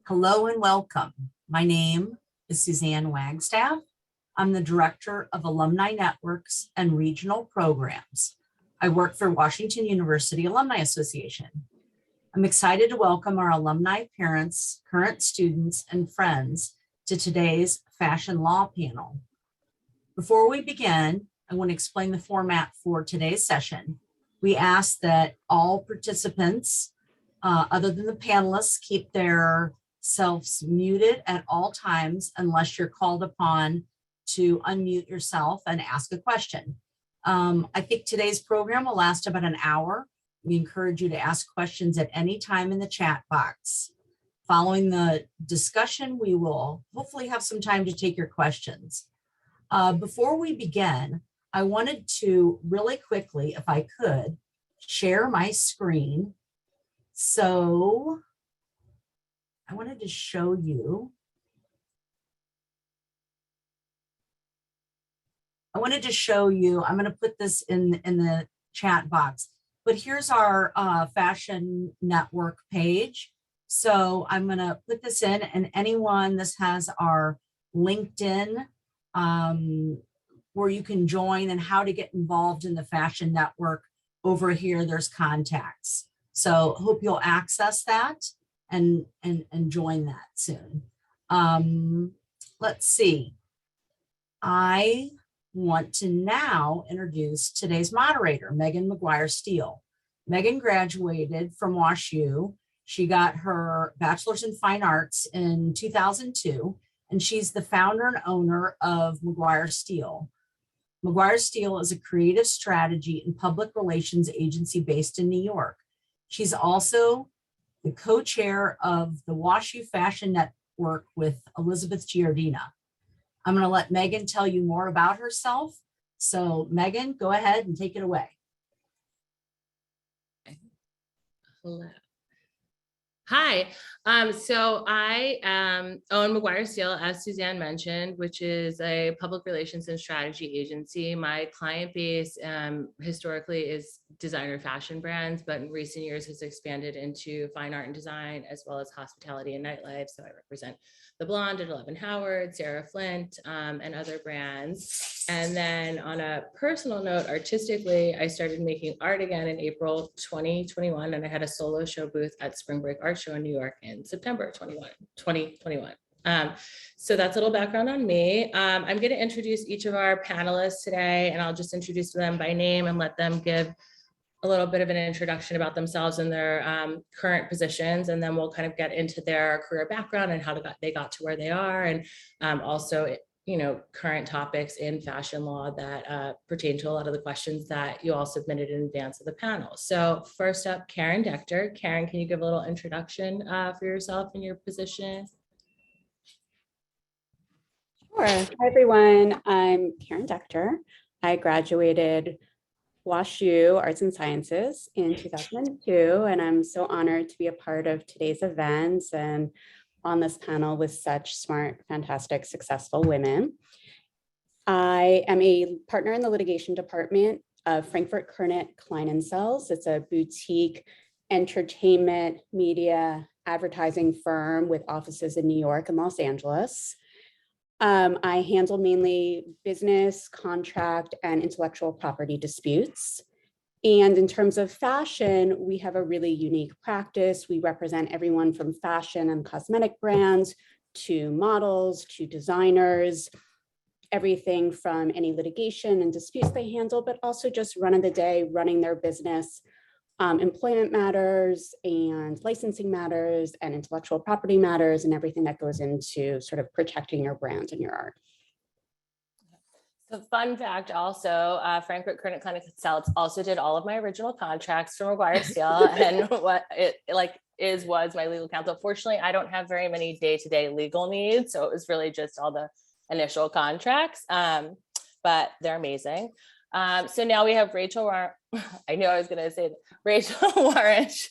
Hello and welcome. My name is Suzanne Wagstaff. I'm the Director of Alumni Networks and Regional Programs. I work for Washington University Alumni Association. I'm excited to welcome our alumni parents, current students, and friends to today's fashion law panel. Before we begin, I want to explain the format for today's session. We ask that all participants, other than the panelists, keep their selves muted at all times unless you're called upon to unmute yourself and ask a question. I think today's program will last about an hour. We encourage you to ask questions at any time in the chat box. Following the discussion, we will hopefully have some time to take your questions. Before we begin, I wanted to really quickly, if I could, share my screen. So I wanted to show you. I'm going to put this in the chat box, but here's our Fashion Network page. So I'm going to put this in, and anyone, this has our LinkedIn where you can join and how to get involved in the Fashion Network. Over here, there's contacts. So hope you'll access that and join that soon. Let's see. I want to now introduce today's moderator, Megan McGuire-Steele. Megan graduated from WashU. She got her bachelor's in fine arts in 2002, and she's the founder and owner of McGuire-Steele. McGuire-Steele is a creative strategy and public relations agency based in New York. She's also the co-chair of the WashU Fashion Network with Elizabeth Giardina. I'm going to let Megan tell you more about herself. So Megan, go ahead and take it away. Hello. Hi, so I own McGuire-Steele, as Suzanne mentioned, which is a public relations and strategy agency. My client base historically is designer fashion brands, but in recent years has expanded into fine art and design, as well as hospitality and nightlife. So I represent The Blonde at 11 Howard, Sarah Flint, and other brands. And then on a personal note, artistically, I started making art again in April 2021, and I had a solo show booth at Spring Break Art Show in New York in September 2021. So that's a little background on me. I'm going to introduce each of our panelists today, and I'll just introduce them by name and let them give a little bit of an introduction about themselves and their current positions, and then we'll kind of get into their career background and how they got to where they are, and also, you know, current topics in fashion law that pertain to a lot of the questions that you all submitted in advance of the panel. So first up, Karen Decter. Karen, can you give a little introduction for yourself and your position? Sure. Hi, everyone. I'm Karen Decter. I graduated WashU Arts and Sciences in 2002, and I'm so honored to be a part of today's events and on this panel with such smart, fantastic, successful women. I am a partner in the litigation department of Frankfurt Kernet Klein & Sells. It's a boutique entertainment, media, advertising firm with offices in New York and Los Angeles. I handle mainly business, contract, and intellectual property disputes. And in terms of fashion, we have a really unique practice. We represent everyone from fashion and cosmetic brands to models to designers, everything from any litigation and disputes they handle, but also just run of the day, running their business, employment matters and licensing matters and intellectual property matters and everything that goes into sort of protecting your brand and your art. So fun fact also, Frankfurt Kernet Klein & Sells also did all of my original contracts for McGuire-Steele and what it was my legal counsel. Fortunately, I don't have very many day-to-day legal needs, so it was really just all the initial contracts, but they're amazing. So now we have Rachel, I knew I was going to say Rachel Warrench.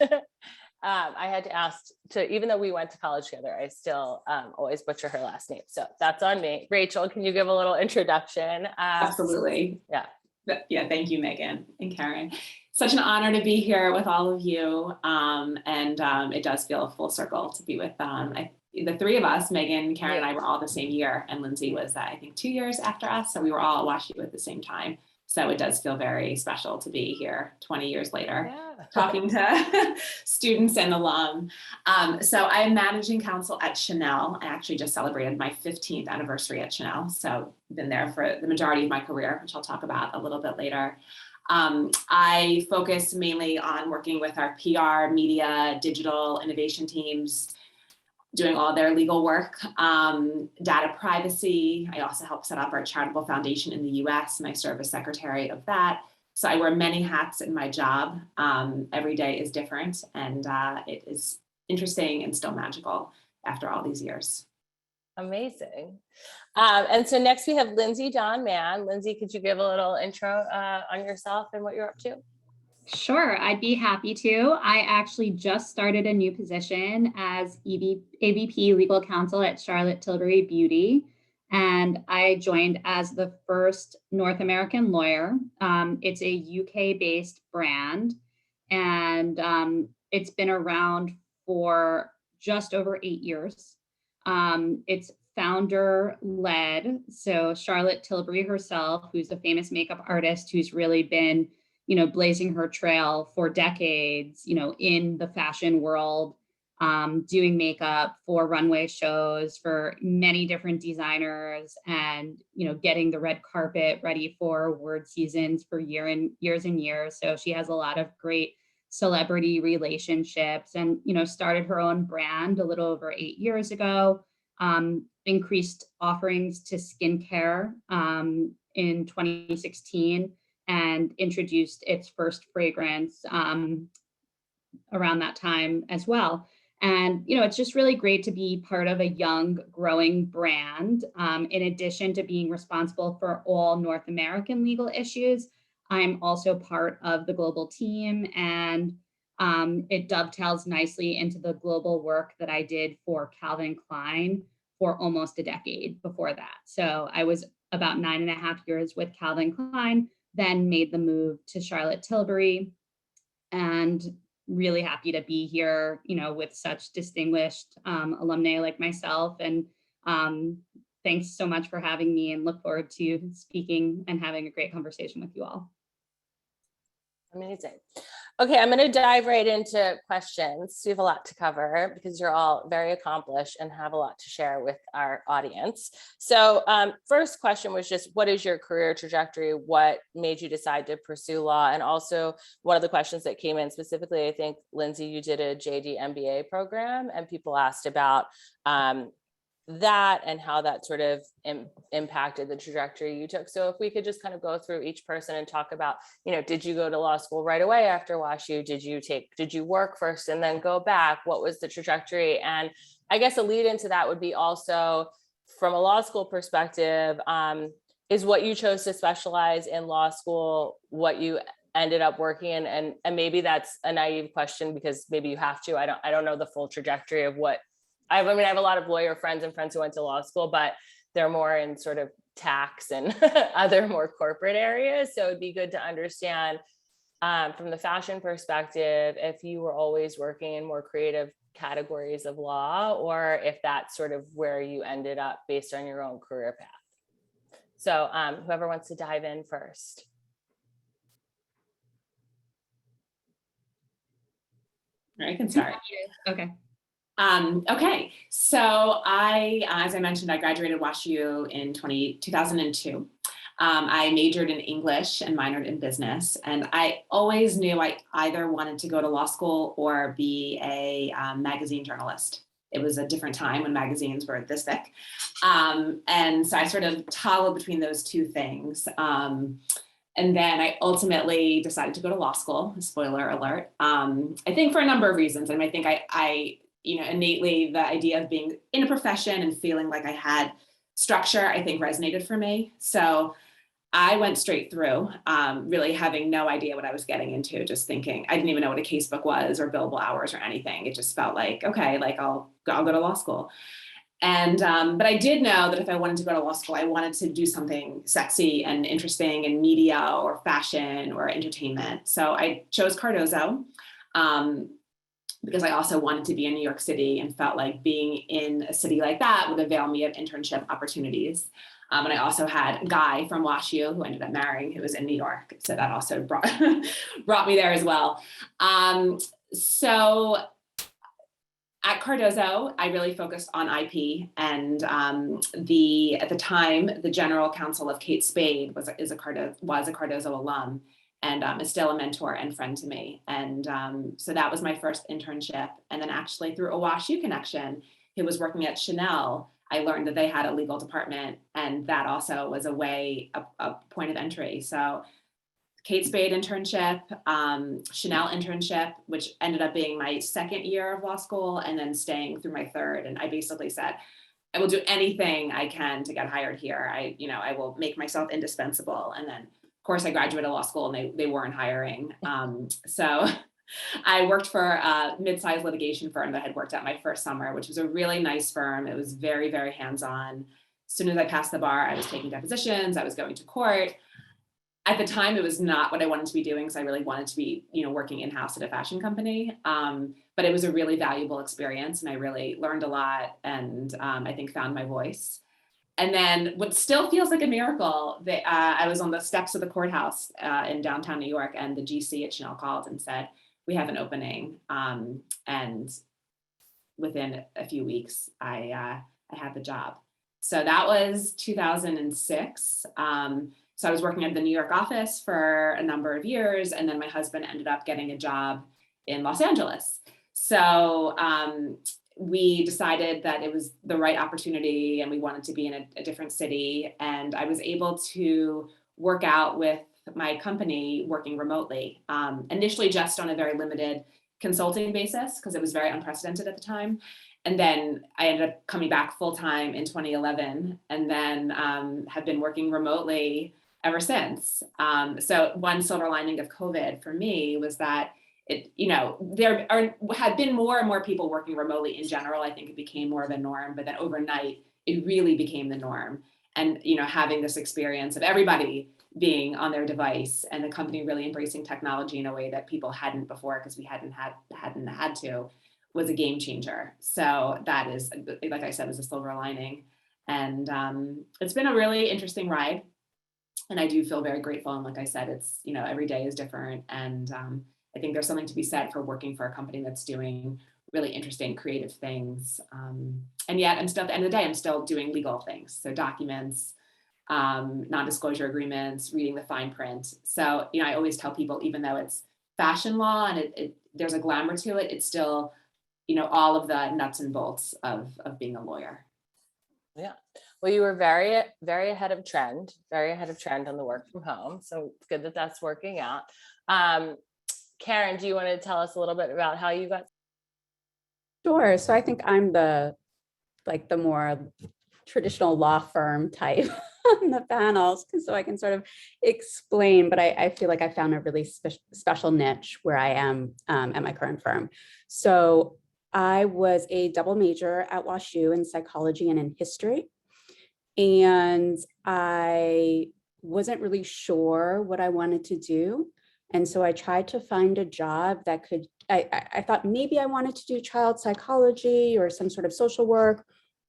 I had to ask to, even though we went to college together, I still always butcher her last name. So that's on me. Rachel, can you give a little introduction? Absolutely. Yeah. Yeah, thank you, Megan and Karen. Such an honor to be here with all of you. And it does feel a full circle to be with the three of us, Megan, Karen, and I were all the same year, and Lindsay was, I think, 2 years after us. So we were all at WashU at the same time. So it does feel very special to be here 20 years later, talking to students and alum. So I am managing counsel at Chanel. I actually just celebrated my 15th anniversary at Chanel. So been there for the majority of my career, which I'll talk about a little bit later. I focus mainly on working with our PR, media, digital innovation teams, doing all their legal work, data privacy. I also help set up our charitable foundation in the US, and I serve as secretary of that. So I wear many hats in my job. Every day is different, and it is interesting and still magical after all these years. Amazing. And so next we have Lindsay Johnmann. Lindsay, could you give a little intro on yourself and what you're up to? Sure, I'd be happy to. I actually just started a new position as AVP Legal Counsel at Charlotte Tilbury Beauty, and I joined as the first North American lawyer. It's a UK-based brand, and it's been around for just over 8 years. It's founder-led, so Charlotte Tilbury herself, who's a famous makeup artist who's really been blazing her trail for decades, in the fashion world, doing makeup for runway shows for many different designers and, getting the red carpet ready for award seasons for years and years. So she has a lot of great celebrity relationships and, started her own brand a little over 8 years ago, increased offerings to skincare in 2016. And introduced its first fragrance around that time as well. And, it's just really great to be part of a young, growing brand. In addition to being responsible for all North American legal issues, I'm also part of the global team, and it dovetails nicely into the global work that I did for Calvin Klein for almost a decade before that. So I was about 9.5 years with Calvin Klein, then made the move to Charlotte Tilbury, and really happy to be here, with such distinguished alumni like myself. And thanks so much for having me, and look forward to speaking and having a great conversation with you all. Amazing. Okay, I'm going to dive right into questions. We have a lot to cover because you're all very accomplished and have a lot to share with our audience. So first question was just, what is your career trajectory? What made you decide to pursue law? And also one of the questions that came in specifically, I think, Lindsay, you did a JD MBA program, and people asked about that and how that sort of impacted the trajectory you took. So if we could just kind of go through each person and talk about, did you go to law school right away after WashU? Did you work first and then go back? What was the trajectory? And I guess a lead into that would be also from a law school perspective, is what you chose to specialize in law school what you ended up working in? And maybe that's a naive question because maybe you have to. I don't know the full trajectory of what I have a lot of lawyer friends and friends who went to law school, but they're more in sort of tax and other more corporate areas. So it'd be good to understand from the fashion perspective, if you were always working in more creative categories of law, or if that's sort of where you ended up based on your own career path. So whoever wants to dive in first. I can start. Okay. Okay, so as I mentioned, I graduated WashU in 2002. I majored in English and minored in business, and I always knew I either wanted to go to law school or be a magazine journalist. It was a different time when magazines were this thick. And so I sort of toggled between those two things. And then I ultimately decided to go to law school, spoiler alert. I think for a number of reasons. And I think I innately the idea of being in a profession and feeling like I had structure, I think resonated for me. So I went straight through, really having no idea what I was getting into, just thinking, I didn't even know what a casebook was or billable hours or anything. It just felt like, okay, like I'll go to law school. And, but I did know that if I wanted to go to law school, I wanted to do something sexy and interesting in media or fashion or entertainment. So I chose Cardozo. because I also wanted to be in New York City and felt like being in a city like that would avail me of internship opportunities. And I also had a guy from WashU who ended up marrying, who was in New York. So that also brought, brought me there as well. So at Cardozo, I really focused on IP, and at the time, the general counsel of Kate Spade was a Cardozo alum, and is still a mentor and friend to me. And so that was my first internship. And then actually through a WashU connection, who was working at Chanel, I learned that they had a legal department, and that also was a point of entry. So Kate Spade internship, Chanel internship, which ended up being my second year of law school, and then staying through my third. And I basically said, I will do anything I can to get hired here. I will make myself indispensable. And then of course I graduated law school and they weren't hiring. So I worked for a mid-sized litigation firm that I had worked at my first summer, which was a really nice firm. It was very, very hands-on. As soon as I passed the bar, I was taking depositions, I was going to court. At the time, it was not what I wanted to be doing, because I really wanted to be, working in-house at a fashion company. But it was a really valuable experience, and I really learned a lot, and I think found my voice. And then what still feels like a miracle, I was on the steps of the courthouse in downtown New York, and the GC at Chanel called and said, we have an opening. And within a few weeks, I had the job. So that was 2006. So I was working at the New York office for a number of years, and then my husband ended up getting a job in Los Angeles. So we decided that it was the right opportunity, and we wanted to be in a different city. And I was able to work out with my company working remotely, initially just on a very limited consulting basis, because it was very unprecedented at the time. And then I ended up coming back full-time in 2011, and then have been working remotely ever since. So one silver lining of COVID for me was that there had been more and more people working remotely in general. I think it became more of a norm, but then overnight it really became the norm. And having this experience of everybody being on their device, and the company really embracing technology in a way that people hadn't before, because we hadn't had to, was a game changer. So that is, like I said, was a silver lining. And it's been a really interesting ride. And I do feel very grateful. And like I said, it's, every day is different. And I think there's something to be said for working for a company that's doing really interesting, creative things. And yet I'm still, at the end of the day, I'm still doing legal things. So documents, non-disclosure agreements, reading the fine print. So, I always tell people, even though it's fashion law and there's a glamour to it, it's still, all of the nuts and bolts of being a lawyer. Yeah. Well, you were very, very ahead of trend on the work from home. So it's good that that's working out. Karen, do you want to tell us a little bit about how you got? Sure. So I think I'm the more traditional law firm type on the panels, so I can sort of explain, but I feel like I found a really special niche where I am at my current firm. So I was a double major at WashU in psychology and in history. And I wasn't really sure what I wanted to do. And so I tried to find a job that I thought maybe I wanted to do child psychology or some sort of social work,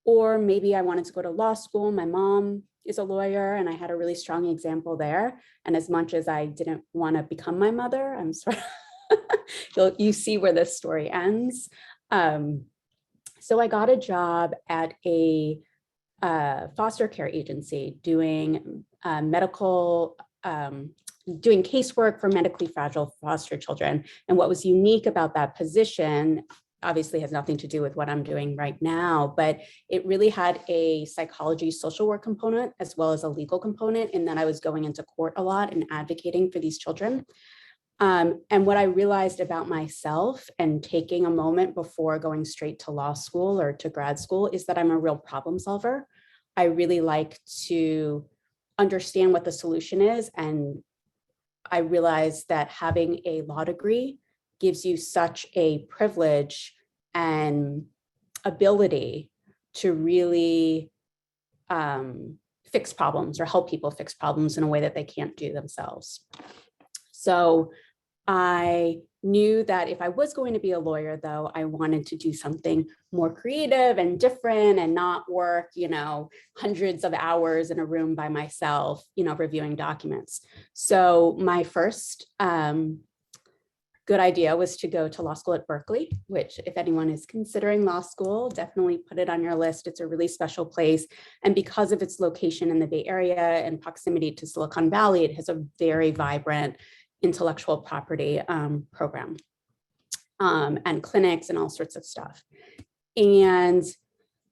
or maybe I wanted to go to law school. My mom is a lawyer, and I had a really strong example there. And as much as I didn't want to become my mother, I'm sort of, you see where this story ends. So I got a job at a foster care agency doing doing casework for medically fragile foster children. And what was unique about that position, obviously has nothing to do with what I'm doing right now, but it really had a psychology social work component as well as a legal component, in that I was going into court a lot and advocating for these children. And what I realized about myself, and taking a moment before going straight to law school or to grad school, is that I'm a real problem solver. I really like to understand what the solution is. And I realized that having a law degree gives you such a privilege and ability to really fix problems or help people fix problems in a way that they can't do themselves. So I knew that if I was going to be a lawyer, though, I wanted to do something more creative and different and not work, hundreds of hours in a room by myself, reviewing documents. So my first good idea was to go to law school at Berkeley, which if anyone is considering law school, definitely put it on your list. It's a really special place. And because of its location in the Bay Area and proximity to Silicon Valley, it has a very vibrant intellectual property program and clinics and all sorts of stuff. And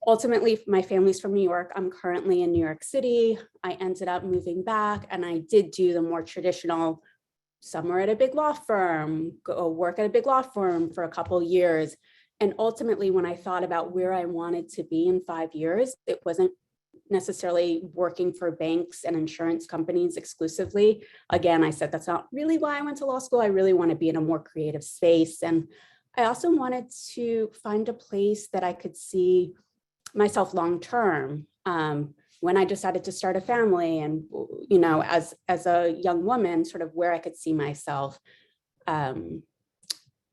ultimately, my family's from New York. I'm currently in New York City. I ended up moving back, and I did do the more traditional somewhere at a big law firm, go work at a big law firm for a couple of years. And ultimately, when I thought about where I wanted to be in 5 years, it wasn't necessarily working for banks and insurance companies exclusively. Again, I said, that's not really why I went to law school. I really want to be in a more creative space. And I also wanted to find a place that I could see myself long-term. When I decided to start a family and, as a young woman, sort of where I could see myself,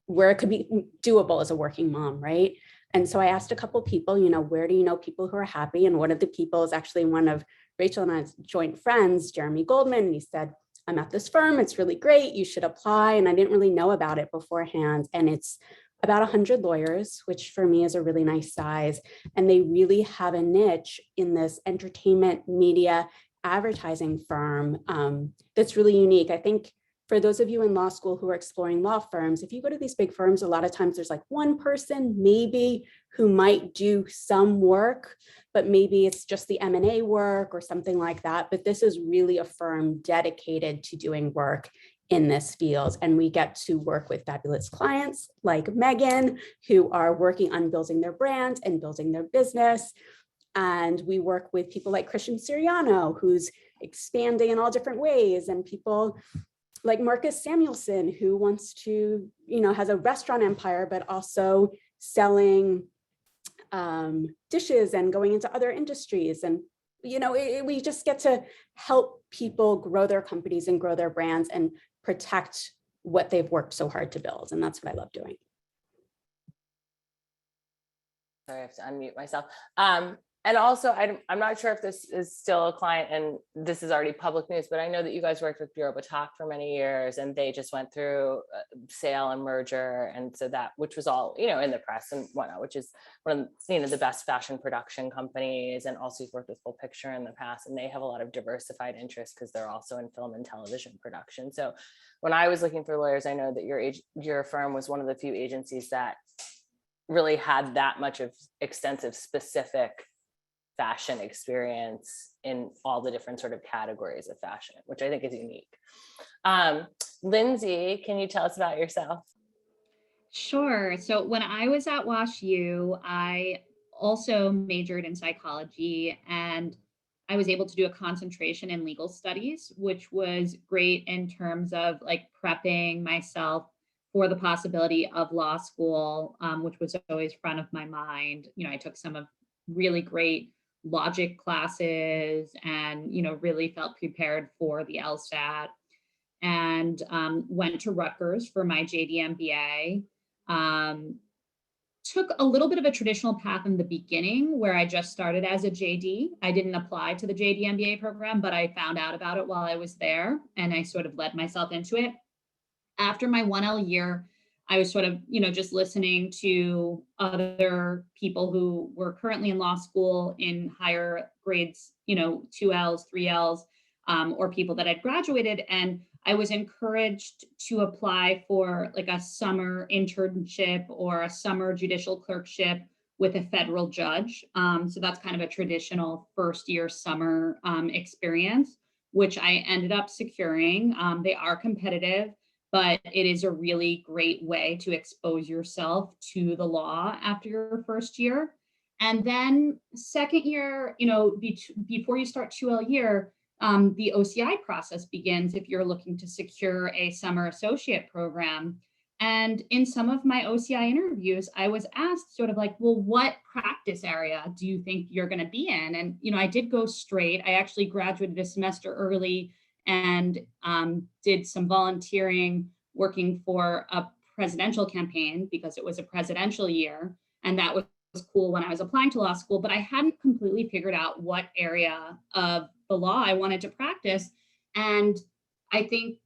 where it could be doable as a working mom, right? And so I asked a couple people, where do you know people who are happy? And one of the people is actually one of Rachel and I's joint friends, Jeremy Goldman. And he said, I'm at this firm, it's really great, you should apply. And I didn't really know about it beforehand. And it's about 100 lawyers, which for me is a really nice size. And they really have a niche in this entertainment, media, advertising firm that's really unique. I think for those of you in law school who are exploring law firms, if you go to these big firms, a lot of times there's like one person maybe who might do some work, but maybe it's just the M&A work or something like that. But this is really a firm dedicated to doing work in this field. And we get to work with fabulous clients like Megan, who are working on building their brand and building their business. And we work with people like Christian Siriano, who's expanding in all different ways, and people like Marcus Samuelson, who wants to, has a restaurant empire, but also selling dishes and going into other industries. And, we just get to help people grow their companies and grow their brands and protect what they've worked so hard to build. And that's what I love doing. Sorry, I have to unmute myself. And also, I'm not sure if this is still a client and this is already public news, but I know that you guys worked with Bureau Batak for many years and they just went through sale and merger. And so that, which was all, in the press and whatnot, which is one of, the best fashion production companies. And also you've worked with Full Picture in the past, and they have a lot of diversified interests because they're also in film and television production. So when I was looking for lawyers, I know that your firm was one of the few agencies that really had that much of extensive specific fashion experience in all the different sort of categories of fashion, which I think is unique. Lindsay, can you tell us about yourself? Sure. So when I was at WashU, I also majored in psychology, and I was able to do a concentration in legal studies, which was great in terms of like prepping myself for the possibility of law school, which was always front of my mind. I took some of really great logic classes and, really felt prepared for the LSAT, and went to Rutgers for my JD MBA. Took a little bit of a traditional path in the beginning where I just started as a JD. I didn't apply to the JD MBA program, but I found out about it while I was there and I sort of led myself into it. After my 1L year, I was sort of, just listening to other people who were currently in law school in higher grades, 2Ls, 3Ls, or people that had graduated. And I was encouraged to apply for like a summer internship or a summer judicial clerkship with a federal judge. So that's kind of a traditional first year summer experience, which I ended up securing. They are competitive, but it is a really great way to expose yourself to the law after your first year. And then second year, before you start 2L year, the OCI process begins if you're looking to secure a summer associate program. And in some of my OCI interviews, I was asked sort of like, well, what practice area do you think you're going to be in? And, I did go straight. I actually graduated a semester early and did some volunteering working for a presidential campaign because it was a presidential year. And that was cool when I was applying to law school, but I hadn't completely figured out what area of the law I wanted to practice. And I think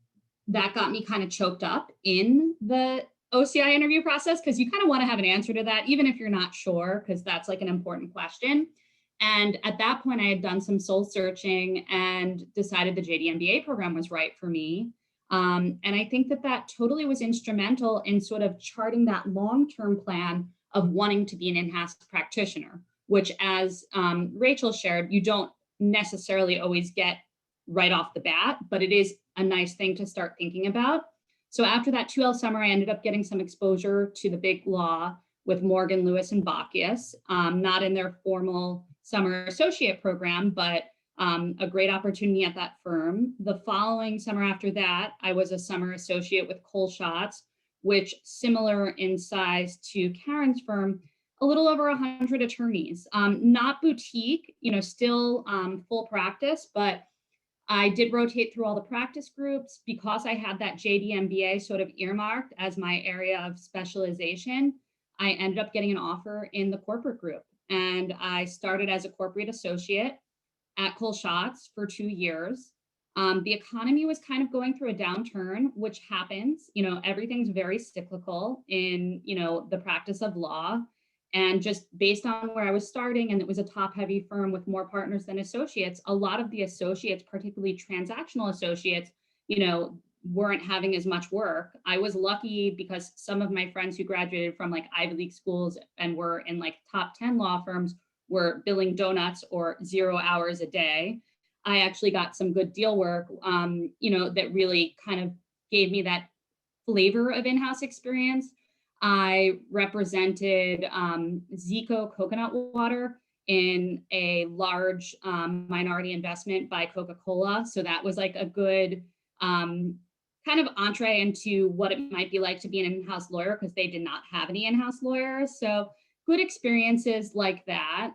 that got me kind of choked up in the OCI interview process, because you kind of want to have an answer to that, even if you're not sure, because that's like an important question. And at that point, I had done some soul searching and decided the JD MBA program was right for me. And I think that that totally was instrumental in sort of charting that long-term plan of wanting to be an in-house practitioner, which, as Rachel shared, you don't necessarily always get right off the bat, but it is a nice thing to start thinking about. So after that 2L summer, I ended up getting some exposure to the big law with Morgan, Lewis, and Bacchus, not in their formal summer associate program, but a great opportunity at that firm. The following summer after that, I was a summer associate with Cole Schatz, which, similar in size to Karen's firm, a little over 100 attorneys, not boutique, still full practice, but I did rotate through all the practice groups because I had that JD MBA sort of earmarked as my area of specialization. I ended up getting an offer in the corporate group, and I started as a corporate associate at Cole Schatz for 2 years. The economy was kind of going through a downturn, which happens. Everything's very cyclical in, the practice of law. And just based on where I was starting, and it was a top-heavy firm with more partners than associates, a lot of the associates, particularly transactional associates, weren't having as much work. I was lucky because some of my friends who graduated from like Ivy League schools and were in like top 10 law firms were billing donuts or 0 hours a day. I actually got some good deal work, that really kind of gave me that flavor of in-house experience. I represented Zico coconut water in a large minority investment by Coca-Cola. So that was like a good kind of entree into what it might be like to be an in-house lawyer, because they did not have any in-house lawyers. So good experiences like that.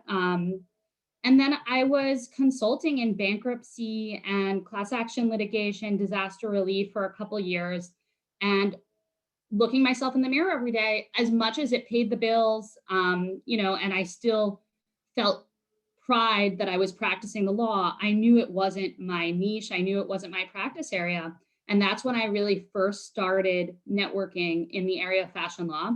And then I was consulting in bankruptcy and class action litigation, disaster relief for a couple of years, and looking myself in the mirror every day, as much as it paid the bills, and I still felt pride that I was practicing the law. I knew it wasn't my niche. I knew it wasn't my practice area. And that's when I really first started networking in the area of fashion law.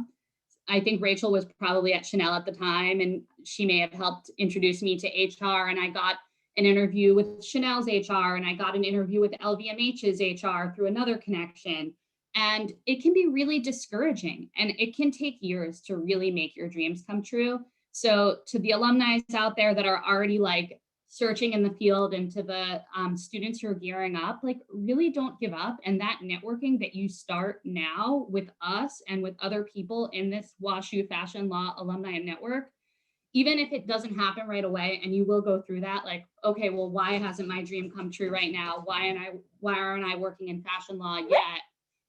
I think Rachel was probably at Chanel at the time, and she may have helped introduce me to HR. And I got an interview with Chanel's HR, and I got an interview with LVMH's HR through another connection. And it can be really discouraging, and it can take years to really make your dreams come true. So to the alumni out there that are already like searching in the field, and to the students who are gearing up, like really don't give up. And that networking that you start now with us and with other people in this WashU Fashion Law Alumni Network, even if it doesn't happen right away, and you will go through that, like, okay, well, why hasn't my dream come true right now? Why aren't I working in fashion law yet?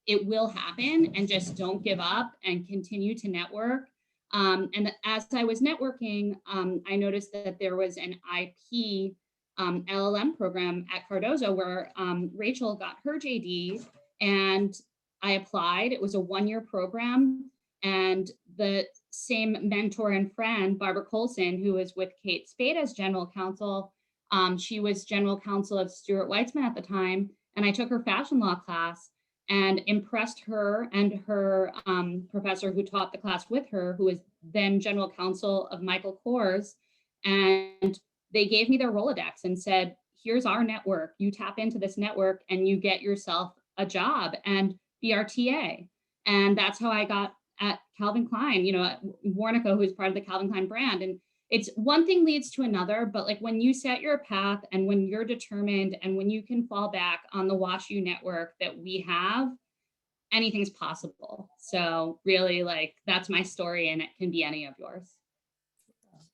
It will happen, and just don't give up and continue to network. And as I was networking, I noticed that there was an IP LLM program at Cardozo where Rachel got her JD, and I applied. It was a 1-year program, and the same mentor and friend, Barbara Colson, who was with Kate Spade as general counsel, she was general counsel of Stuart Weitzman at the time, and I took her fashion law class and impressed her and her professor who taught the class with her, who was then general counsel of Michael Kors. And they gave me their Rolodex and said, here's our network. You tap into this network and you get yourself a job and be our TA. And that's how I got at Calvin Klein, at Warnaco, who's part of the Calvin Klein brand. And it's one thing leads to another, but like when you set your path and when you're determined and when you can fall back on the WashU network that we have, anything's possible. So really, like, that's my story, and it can be any of yours.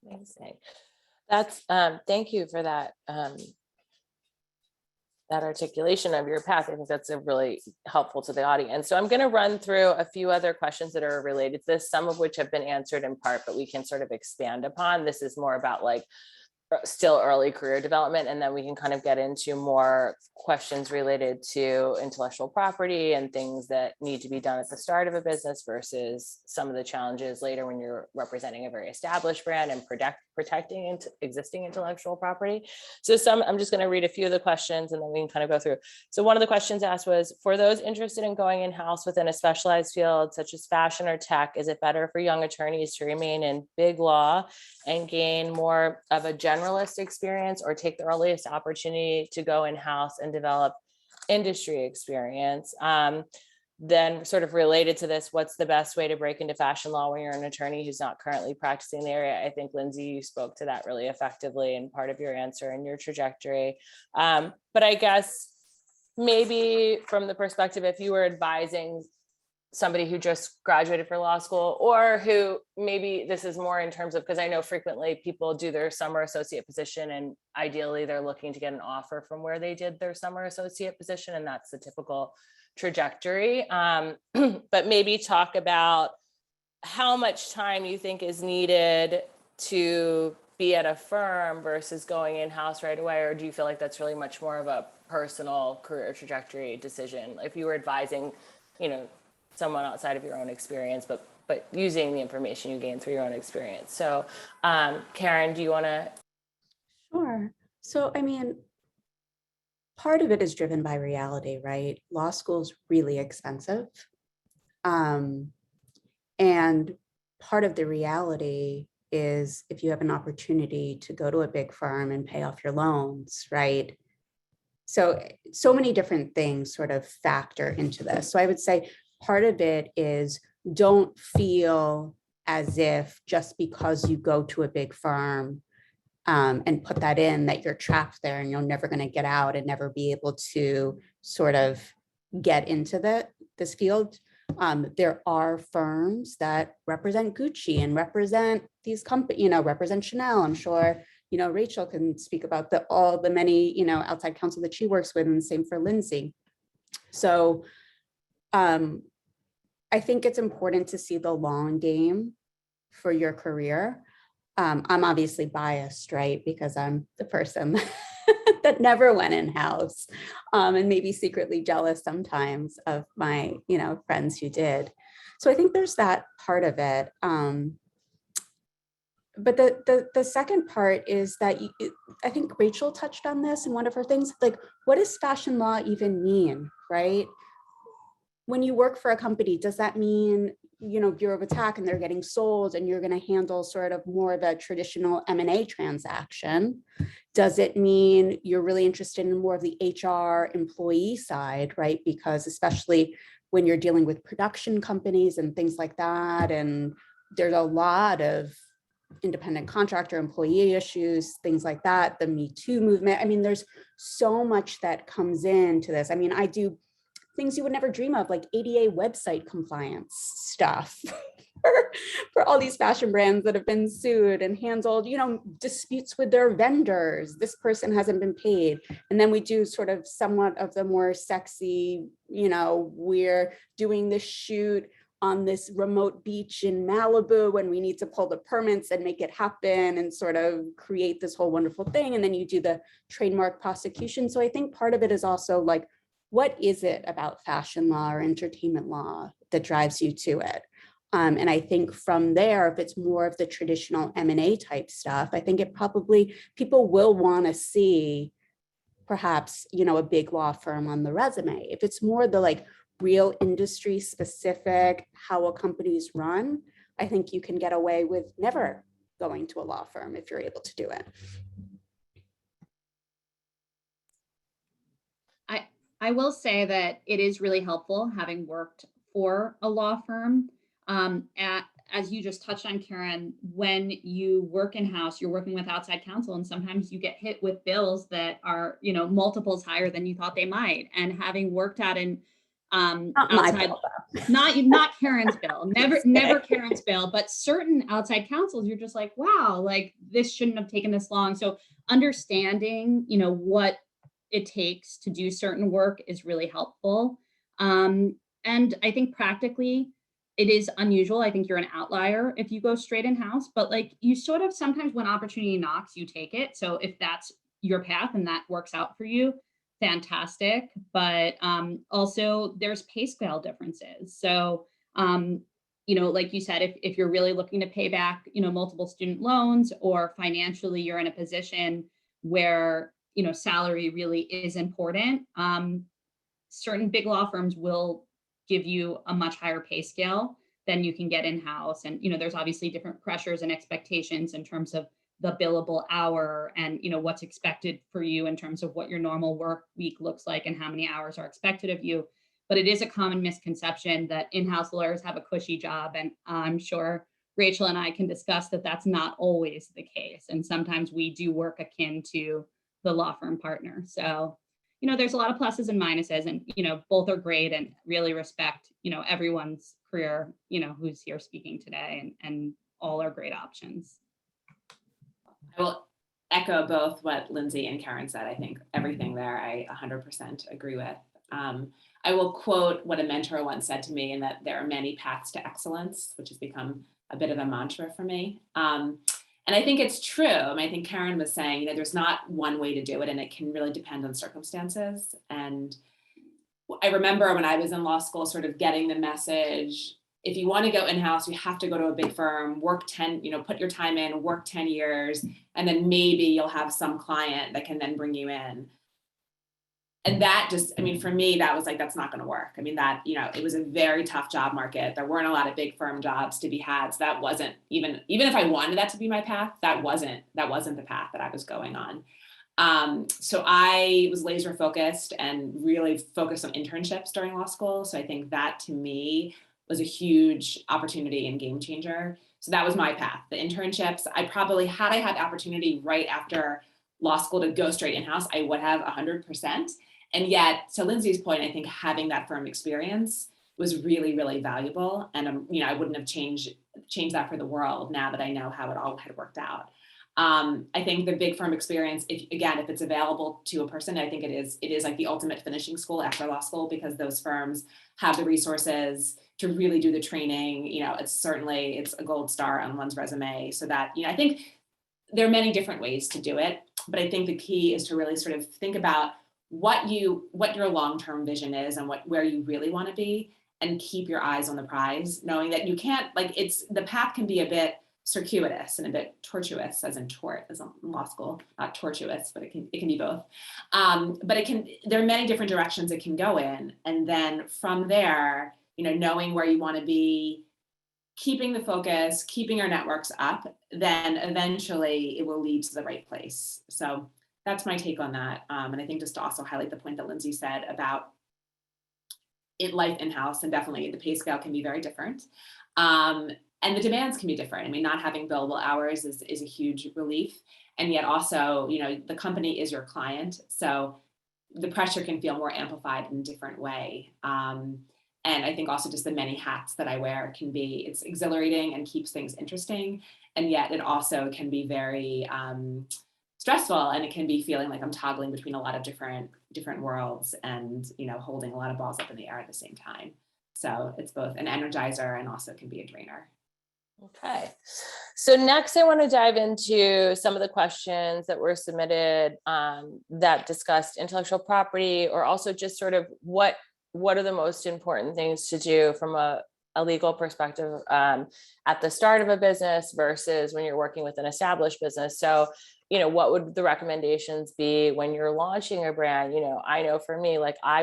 Amazing. That's thank you for that that articulation of your path. I think that's a really helpful to the audience. So I'm going to run through a few other questions that are related to this, some of which have been answered in part, but we can sort of expand upon. This is more about like still early career development, and then we can kind of get into more questions related to intellectual property and things that need to be done at the start of a business versus some of the challenges later when you're representing a very established brand and protecting existing intellectual property. So I'm just going to read a few of the questions and then we can kind of go through. So one of the questions asked was, for those interested in going in-house within a specialized field such as fashion or tech, is it better for young attorneys to remain in big law and gain more of a generalist experience, or take the earliest opportunity to go in-house and develop industry experience? Then sort of related to this, what's the best way to break into fashion law when you're an attorney who's not currently practicing the area? I think, Lindsay, you spoke to that really effectively in part of your answer and your trajectory. But I guess maybe from the perspective, if you were advising somebody who just graduated for law school, or who maybe this is more in terms of, because I know frequently people do their summer associate position and ideally they're looking to get an offer from where they did their summer associate position, and that's the typical trajectory. But maybe talk about how much time you think is needed to be at a firm versus going in-house right away, or do you feel like that's really much more of a personal career trajectory decision if you were advising, someone outside of your own experience, but using the information you gain through your own experience? So Karen, do you want to? Sure. So, part of it is driven by reality, right? Law school's really expensive. And part of the reality is if you have an opportunity to go to a big firm and pay off your loans, right? So many different things sort of factor into this. So I would say part of it is, don't feel as if just because you go to a big firm and put that in, that you're trapped there and you're never going to get out and never be able to sort of get into this field. There are firms that represent Gucci and represent these companies, represent Chanel. I'm sure, Rachel can speak about all the many, outside counsel that she works with, and the same for Lindsay. So I think it's important to see the long game for your career. I'm obviously biased, right? Because I'm the person that never went in-house, and maybe secretly jealous sometimes of my, friends who did. So I think there's that part of it. But the second part is that I think Rachel touched on this in one of her things, like, what does fashion law even mean, right? When you work for a company, does that mean, Bureau of Attack and they're getting sold and you're going to handle sort of more of a traditional M&A transaction? Does it mean you're really interested in more of the HR employee side, right? Because especially when you're dealing with production companies and things like that, and there's a lot of independent contractor employee issues, things like that, the Me Too movement. There's so much that comes into this. I do things you would never dream of, like ADA website compliance stuff for all these fashion brands that have been sued and handled, disputes with their vendors. This person hasn't been paid. And then we do sort of somewhat of the more sexy, we're doing this shoot on this remote beach in Malibu and we need to pull the permits and make it happen and sort of create this whole wonderful thing. And then you do the trademark prosecution. So I think part of it is also like, what is it about fashion law or entertainment law that drives you to it? And I think from there, if it's more of the traditional M&A type stuff, I think people will want to see perhaps, a big law firm on the resume. If it's more the like real industry specific, how a company's run, I think you can get away with never going to a law firm if you're able to do it. I will say that it is really helpful having worked for a law firm. As you just touched on, Karen, when you work in-house, you're working with outside counsel, and sometimes you get hit with bills that are, multiples higher than you thought they might. And having worked at an outside, not Karen's bill, never Karen's bill, but certain outside counsels, you're just like, wow, like this shouldn't have taken this long. So understanding, what it takes to do certain work is really helpful. And I think practically, it is unusual. I think you're an outlier if you go straight in-house, but like you sort of sometimes when opportunity knocks, you take it. So if that's your path and that works out for you, fantastic. But also there's pay scale differences. So, like you said, if you're really looking to pay back, multiple student loans, or financially you're in a position where, salary really is important, certain big law firms will give you a much higher pay scale than you can get in-house. And, there's obviously different pressures and expectations in terms of the billable hour and, what's expected for you in terms of what your normal work week looks like and how many hours are expected of you. But it is a common misconception that in-house lawyers have a cushy job. And I'm sure Rachel and I can discuss that that's not always the case. And sometimes we do work akin to the law firm partner. So, there's a lot of pluses and minuses, and, both are great, and really respect, everyone's career, who's here speaking today, and all are great options. I will echo both what Lindsay and Karen said. I think everything there I 100% agree with. I will quote what a mentor once said to me, in that there are many paths to excellence, which has become a bit of a mantra for me. And I think it's true. I think Karen was saying, there's not one way to do it, and it can really depend on circumstances. And I remember when I was in law school, sort of getting the message, if you want to go in-house, you have to go to a big firm, work 10, put your time in, work 10 years, and then maybe you'll have some client that can then bring you in. And that just, for me, that was like, that's not going to work. That, it was a very tough job market. There weren't a lot of big firm jobs to be had. So that wasn't even if I wanted that to be my path, that wasn't the path that I was going on. So I was laser focused and really focused on internships during law school. So I think that to me was a huge opportunity and game changer. So that was my path, the internships. I probably, had I had the opportunity right after law school to go straight in-house, I would have 100%. And yet, to Lindsay's point, I think having that firm experience was really, really valuable. And, I wouldn't have changed that for the world now that I know how it all had worked out. I think the big firm experience, if it's available to a person, I think it is like the ultimate finishing school after law school, because those firms have the resources to really do the training. It's a gold star on one's resume. So that, I think there are many different ways to do it, but I think the key is to really sort of think about what your long-term vision is and where you really want to be, and keep your eyes on the prize, knowing that you can't, the path can be a bit circuitous and a bit tortuous, as in tort, as in law school, not tortuous, but it can be both. But there are many different directions it can go in. And then from there, knowing where you want to be, keeping the focus, keeping your networks up, then eventually it will lead to the right place. So that's my take on that. And I think just to also highlight the point that Lindsay said about life in-house, and definitely the pay scale can be very different. And the demands can be different. Not having billable hours is a huge relief. And yet also, the company is your client. So the pressure can feel more amplified in a different way. And I think also just the many hats that I wear it's exhilarating and keeps things interesting. And yet it also can be very stressful, and it can be feeling like I'm toggling between a lot of different worlds, and holding a lot of balls up in the air at the same time. So it's both an energizer and also can be a drainer. Okay, so next I want to dive into some of the questions that were submitted that discussed intellectual property, or also just sort of what are the most important things to do from a legal perspective at the start of a business versus when you're working with an established business. So, what would the recommendations be when you're launching a brand? I know for me, like I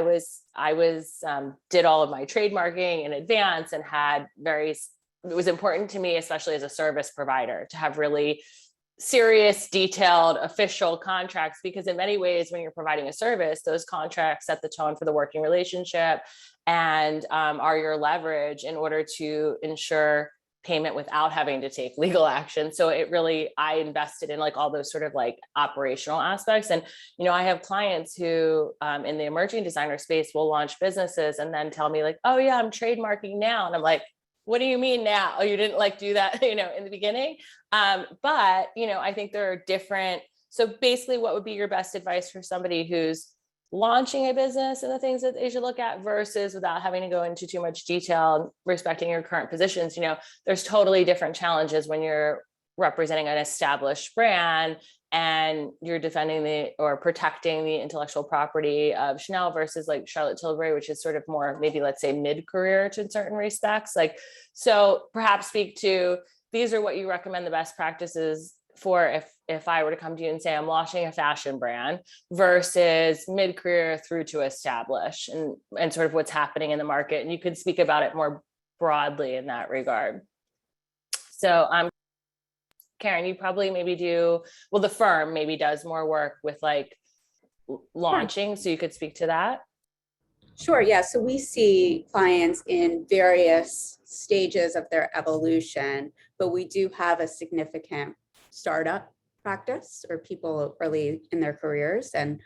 did all of my trademarking in advance, and it was important to me, especially as a service provider, to have really serious, detailed, official contracts, because in many ways, when you're providing a service, those contracts set the tone for the working relationship and are your leverage in order to ensure payment without having to take legal action. So I invested in all those sort of operational aspects. And, I have clients who in the emerging designer space will launch businesses and then tell me oh yeah, I'm trademarking now. And I'm like, what do you mean now? Oh, you didn't do that, in the beginning. But, I think there are different, so basically what would be your best advice for somebody who's launching a business and the things that they should look at versus without having to go into too much detail, respecting your current positions. There's totally different challenges when you're representing an established brand and you're defending or protecting the intellectual property of Chanel versus like Charlotte Tilbury, which is sort of more maybe, let's say, mid-career to certain respects. So perhaps speak to, these are what you recommend the best practices for if I were to come to you and say I'm launching a fashion brand versus mid-career through to establish, and sort of what's happening in the market. And you could speak about it more broadly in that regard. So Karen, you probably maybe the firm maybe does more work with like launching. So you could speak to that. Sure, yeah. So we see clients in various stages of their evolution, but we do have a significant startup practice or people early in their careers. And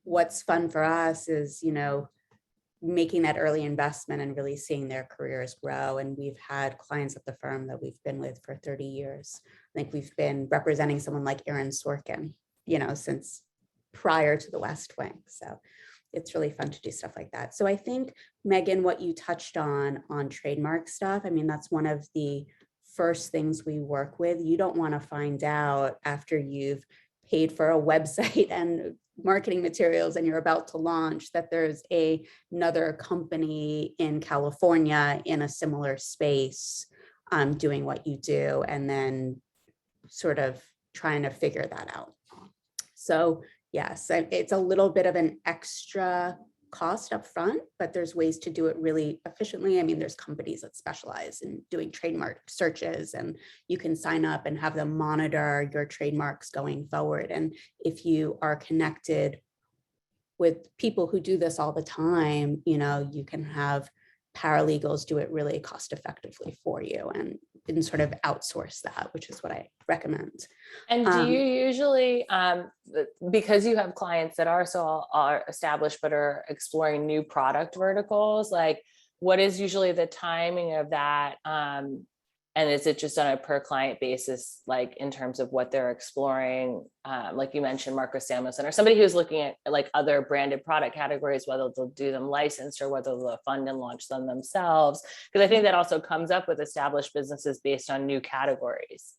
what's fun for us is, making that early investment and really seeing their careers grow. And we've had clients at the firm that we've been with for 30 years. I think we've been representing someone like Aaron Sorkin, since prior to the West Wing. So it's really fun to do stuff like that. So I think, Megan, what you touched on trademark stuff, I mean, that's one of the first things we work with. You don't want to find out after you've paid for a website and marketing materials and you're about to launch that there's another company in California in a similar space doing what you do, and then sort of trying to figure that out. So yes, it's a little bit of an extra cost up front, but there's ways to do it really efficiently. I mean, there's companies that specialize in doing trademark searches, and you can sign up and have them monitor your trademarks going forward. And if you are connected with people who do this all the time, you can have paralegals do it really cost effectively for you and sort of outsource that, which is what I recommend. And do you usually, because you have clients that are established but are exploring new product verticals, like what is usually the timing of that? And is it just on a per client basis, like in terms of what they're exploring? Like you mentioned, Marco Samuelson, or somebody who's looking at like other branded product categories, whether they'll do them licensed or whether they'll fund and launch them themselves. Because I think that also comes up with established businesses based on new categories.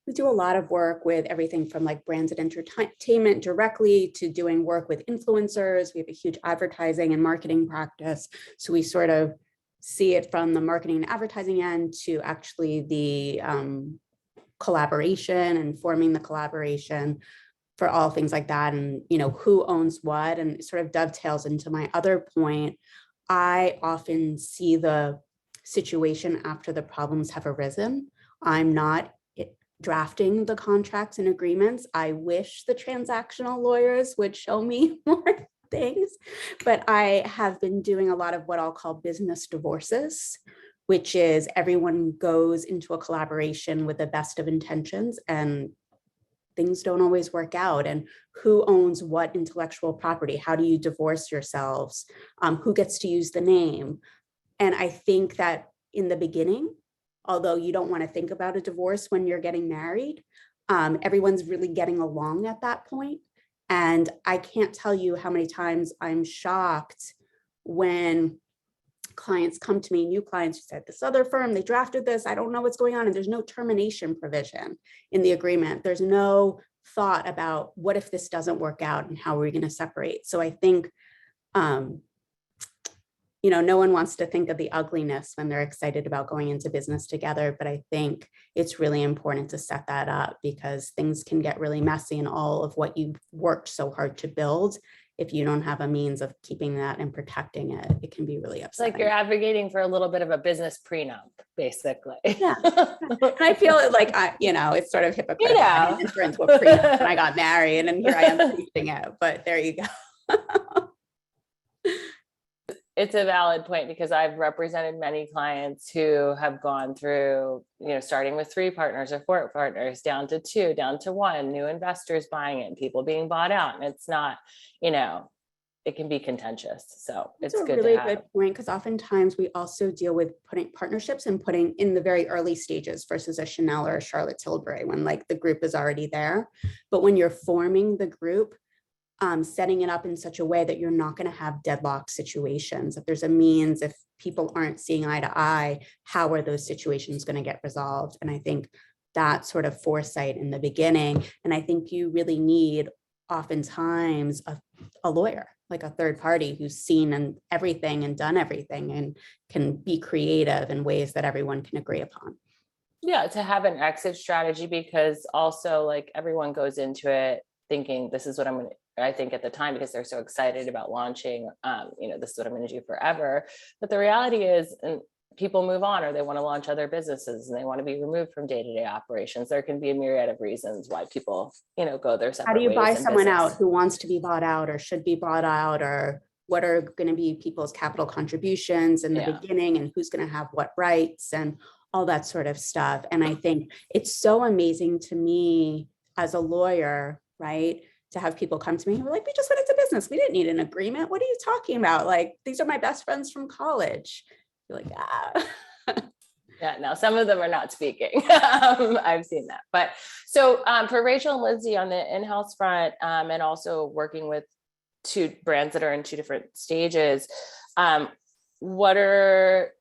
We do a lot of work with everything from like branded entertainment directly to doing work with influencers. We have a huge advertising and marketing practice. So we sort of see it from the marketing and advertising end to actually the collaboration and forming the collaboration for all things like that. And, who owns what, and it sort of dovetails into my other point. I often see the situation after the problems have arisen. I'm not drafting the contracts and agreements. I wish the transactional lawyers would show me more things, but I have been doing a lot of what I'll call business divorces, which is everyone goes into a collaboration with the best of intentions and things don't always work out. And who owns what intellectual property? How do you divorce yourselves? Who gets to use the name? And I think that in the beginning, although you don't want to think about a divorce when you're getting married, everyone's really getting along at that point. And I can't tell you how many times I'm shocked when clients come to me, new clients who said, this other firm, they drafted this, I don't know what's going on. And there's no termination provision in the agreement. There's no thought about what if this doesn't work out and how are we going to separate? So I think, no one wants to think of the ugliness when they're excited about going into business together. But I think it's really important to set that up because things can get really messy in all of what you've worked so hard to build. If you don't have a means of keeping that and protecting it, it can be really upsetting. It's like you're advocating for a little bit of a business prenup, basically. Yeah. I feel it like, it's sort of hypocritical. I didn't enter into a prenup and I got married and here I am teaching it, but there you go. It's a valid point because I've represented many clients who have gone through, starting with 3 partners or 4 partners down to 2, down to 1, new investors buying it, people being bought out. And it's not, it can be contentious. So it's good to have. That's a really good point because oftentimes we also deal with putting partnerships and putting in the very early stages versus a Chanel or a Charlotte Tilbury when like the group is already there. But when you're forming the group, setting it up in such a way that you're not going to have deadlock situations. If there's a means, if people aren't seeing eye to eye, how are those situations going to get resolved? And I think that sort of foresight in the beginning. And I think you really need oftentimes a lawyer, like a third party who's seen and everything and done everything and can be creative in ways that everyone can agree upon. Yeah, to have an exit strategy, because also like everyone goes into it thinking this is what I'm going to, I think at the time, because they're so excited about launching, this is what I'm going to do forever. But the reality is, and people move on, or they want to launch other businesses and they want to be removed from day-to-day operations. There can be a myriad of reasons why people, go their separate ways. How do you buy in someone business. out who wants to be bought out or should be bought out, or what are going to be people's capital contributions in the beginning, and who's going to have what rights and all that sort of stuff. And I think it's so amazing to me as a lawyer, right, to have people come to me who are like, we just went into business. We didn't need an agreement. What are you talking about? Like, these are my best friends from college. You're like, ah. Yeah, no, some of them are not speaking. I've seen that. But so for Rachel and Lindsay on the in-house front, and also working with two brands that are in two different stages, what are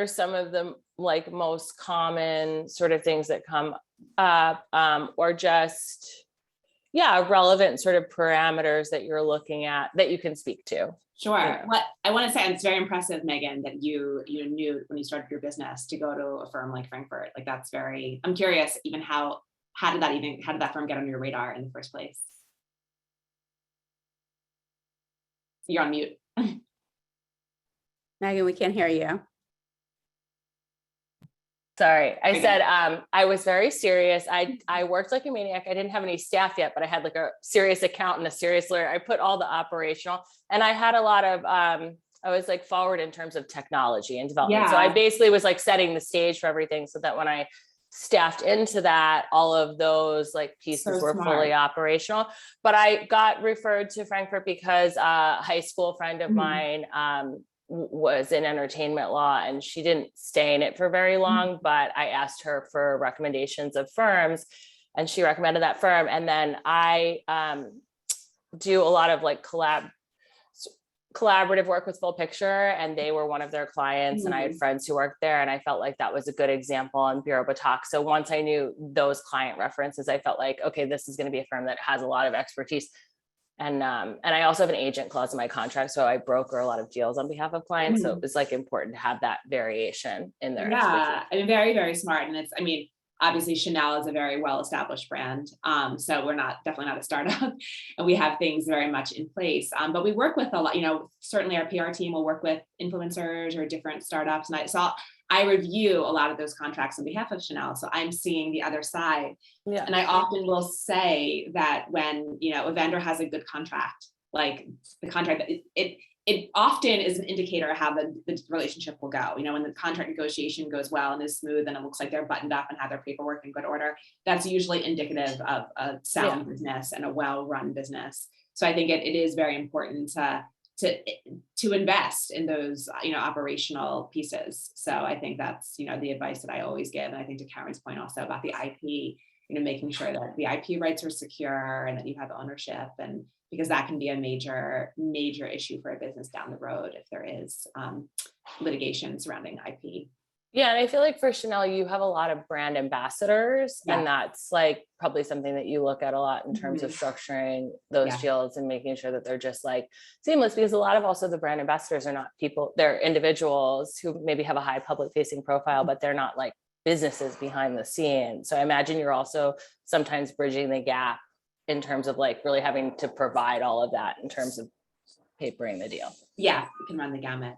some of the like most common sort of things that come up, or just relevant sort of parameters that you're looking at that you can speak to? Sure. Yeah. What I want to say, and it's very impressive, Megan, that you knew when you started your business to go to a firm like Frankfurt. Like, that's very, I'm curious even how did that firm get on your radar in the first place? You're on mute. Megan, we can't hear you. Sorry, I said I was very serious. I worked like a maniac. I didn't have any staff yet, but I had like a serious accountant, a serious lawyer. I put all the operational, and I had a lot of I was like forward in terms of technology and development. So I basically was like setting the stage for everything, so that when I staffed into that, all of those like pieces were fully operational. But I got referred to Frankfurt because a high school friend of mine was in entertainment law, and she didn't stay in it for very long, but I asked her for recommendations of firms and she recommended that firm. And then I do a lot of like collaborative work with Full Picture, and they were one of their clients, and I had friends who worked there, and I felt like that was a good example on Bureau Batak. So once I knew those client references, I felt like, okay, this is going to be a firm that has a lot of expertise. And I also have an agent clause in my contract, so I broker a lot of deals on behalf of clients. So it was like important to have that variation in there. Yeah, I mean, very, very smart. And obviously Chanel is a very well-established brand. So we're definitely not a startup, and we have things very much in place. But we work with a lot, certainly our PR team will work with influencers or different startups. And I review a lot of those contracts on behalf of Chanel. So I'm seeing the other side. Yeah. And I often will say that when, a vendor has a good contract, like the contract, it often is an indicator of how the relationship will go. When the contract negotiation goes well and is smooth and it looks like they're buttoned up and have their paperwork in good order, that's usually indicative of a sound business and a well-run business. So I think it is very important to invest in those, operational pieces. So I think that's, the advice that I always give. And I think to Karen's point also about the IP, making sure that the IP rights are secure and that you have ownership, and because that can be a major, major issue for a business down the road if there is litigation surrounding IP. Yeah, and I feel like for Chanel, you have a lot of brand ambassadors, and that's like probably something that you look at a lot in terms of structuring those deals and making sure that they're just like seamless, because a lot of also the brand ambassadors are not people, they're individuals who maybe have a high public facing profile, but they're not like businesses behind the scenes. So I imagine you're also sometimes bridging the gap in terms of like really having to provide all of that in terms of papering the deal. Yeah, you can run the gamut,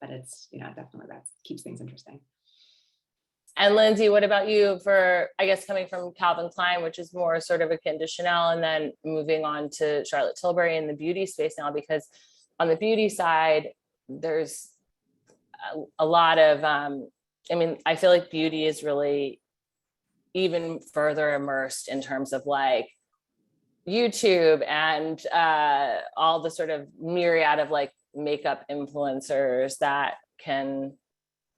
but it's, definitely that keeps things interesting. And Lindsay, what about you for, I guess, coming from Calvin Klein, which is more sort of akin to Chanel, and then moving on to Charlotte Tilbury in the beauty space now? Because on the beauty side, there's a lot of, I feel like beauty is really even further immersed in terms of like YouTube and all the sort of myriad of like makeup influencers that can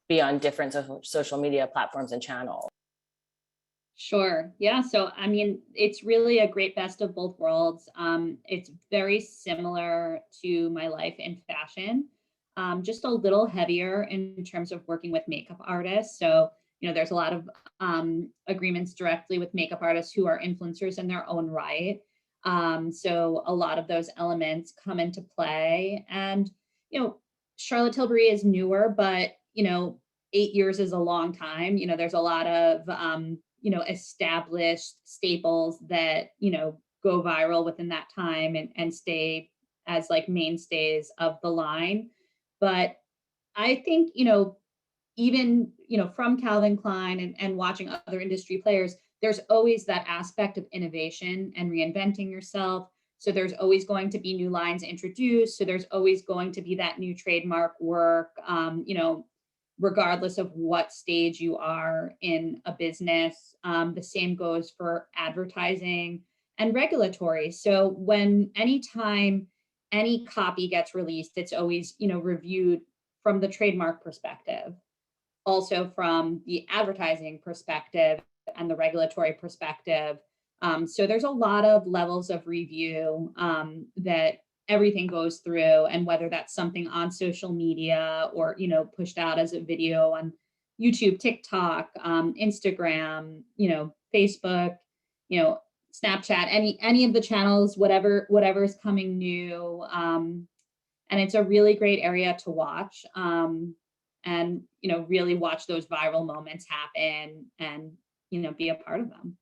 be on different social media platforms and channels. Sure. Yeah. So, I mean, it's really a great best of both worlds. It's very similar to my life in fashion, just a little heavier in terms of working with makeup artists. So, there's a lot of agreements directly with makeup artists who are influencers in their own right. So, a lot of those elements come into play. And, Charlotte Tilbury is newer, but, 8 years is a long time. There's a lot of, established staples that, go viral within that time and stay as like mainstays of the line. But I think, even, from Calvin Klein and watching other industry players, there's always that aspect of innovation and reinventing yourself. So there's always going to be new lines introduced. So there's always going to be that new trademark work, regardless of what stage you are in a business. The same goes for advertising and regulatory. So anytime any copy gets released, it's always, reviewed from the trademark perspective, also from the advertising perspective and the regulatory perspective. So there's a lot of levels of review that everything goes through, and whether that's something on social media or, pushed out as a video on YouTube, TikTok, Instagram, Facebook, Snapchat, any of the channels, whatever is coming new. And it's a really great area to watch. And really watch those viral moments happen and be a part of them.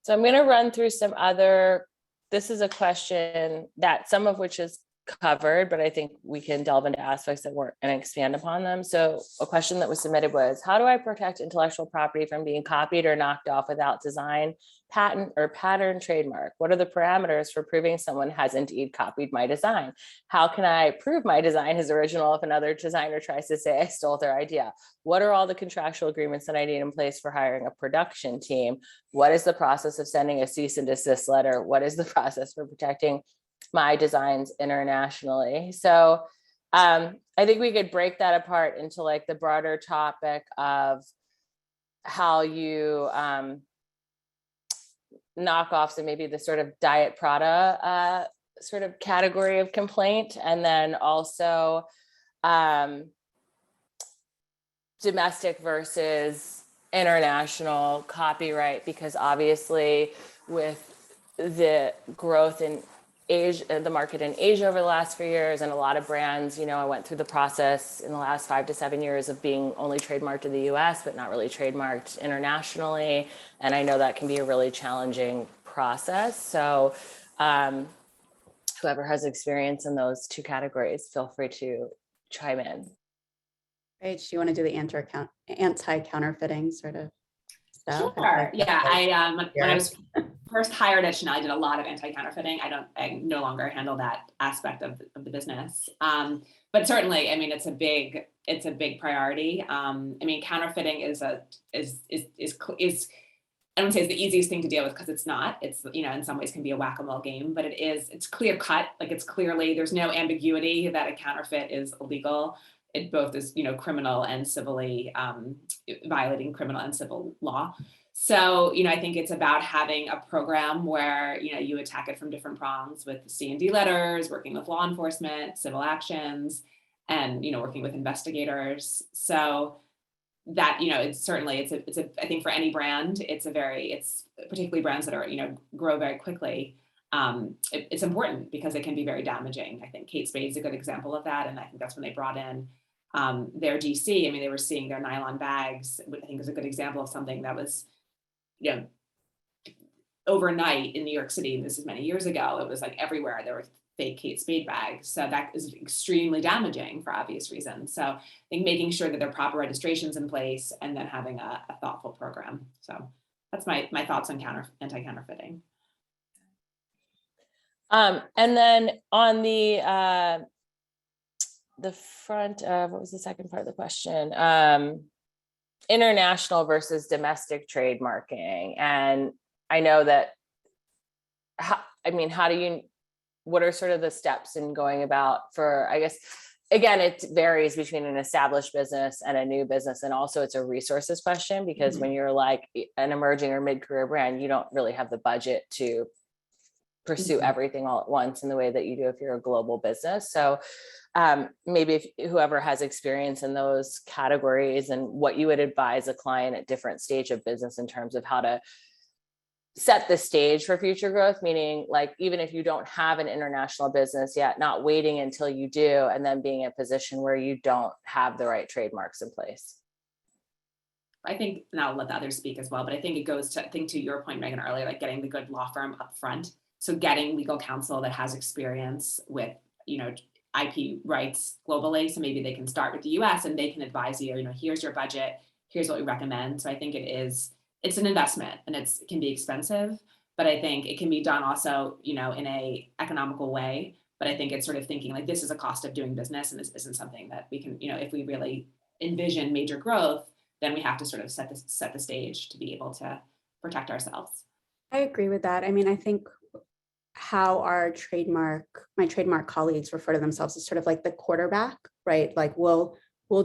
So I'm going to run through some other, this is a question that some of which is covered, but I think we can delve into aspects that weren't and expand upon them. So a question that was submitted was, how do I protect intellectual property from being copied or knocked off without design, patent, or pattern trademark? What are the parameters for proving someone has indeed copied my design? How can I prove my design is original if another designer tries to say I stole their idea? What are all the contractual agreements that I need in place for hiring a production team? What is the process of sending a cease and desist letter? What is the process for protecting my designs internationally? So I think we could break that apart into like the broader topic of how you knockoffs and maybe the sort of Diet Prada sort of category of complaint, and then also domestic versus international copyright, because obviously with the growth in Asia, the market in Asia over the last few years, and a lot of brands, I went through the process in the last 5 to 7 years of being only trademarked in the US, but not really trademarked internationally. And I know that can be a really challenging process. So whoever has experience in those two categories, feel free to chime in. Right, do you want to do the anti-counterfeiting sort of stuff? Sure. Yeah, when I was first hired at Chanel, I did a lot of anti-counterfeiting. I no longer handle that aspect of the business. But certainly, I mean, it's a big priority. I mean, counterfeiting is I wouldn't say it's the easiest thing to deal with, because it's not. It's, in some ways can be a whack-a-mole game, but it's clear cut. Like, it's clearly, there's no ambiguity that a counterfeit is illegal. It both is, criminal and civilly violating criminal and civil law. So, I think it's about having a program where, you attack it from different prongs with C&D letters, working with law enforcement, civil actions, and, working with investigators. So that, it's certainly, I think for any brand, it's particularly brands that are, grow very quickly. It's important because it can be very damaging. I think Kate Spade is a good example of that. And I think that's when they brought in their DC. I mean, they were seeing their nylon bags, I think is a good example of something that was, overnight in New York City. And this is many years ago. It was like everywhere there were fake Kate Spade bags. So that is extremely damaging for obvious reasons. So I think making sure that there are proper registrations in place and then having a thoughtful program. So that's my thoughts on anti-counterfeiting. And then on the front of, what was the second part of the question? International versus domestic trademarking. And I know that, what are sort of the steps in going about for, I guess, again, it varies between an established business and a new business. And also it's a resources question, because when you're like an emerging or mid-career brand, you don't really have the budget to pursue everything all at once in the way that you do if you're a global business. So maybe if whoever has experience in those categories, and what you would advise a client at different stage of business in terms of how to set the stage for future growth, meaning like, even if you don't have an international business yet, not waiting until you do, and then being in a position where you don't have the right trademarks in place. I think, and I'll let the others speak as well, but I think it goes to, I think to your point, Megan, earlier, like getting the good law firm up front. So getting legal counsel that has experience with, IP rights globally. So maybe they can start with the US and they can advise you, here's your budget, here's what we recommend. So I think it's an investment, and it can be expensive, but I think it can be done also, in a economical way. But I think it's sort of thinking like, this is a cost of doing business, and this isn't something that we can, if we really envision major growth, then we have to sort of set the stage to be able to protect ourselves. I agree with that. I mean, I think how our my trademark colleagues refer to themselves as sort of like the quarterback, right? Like we'll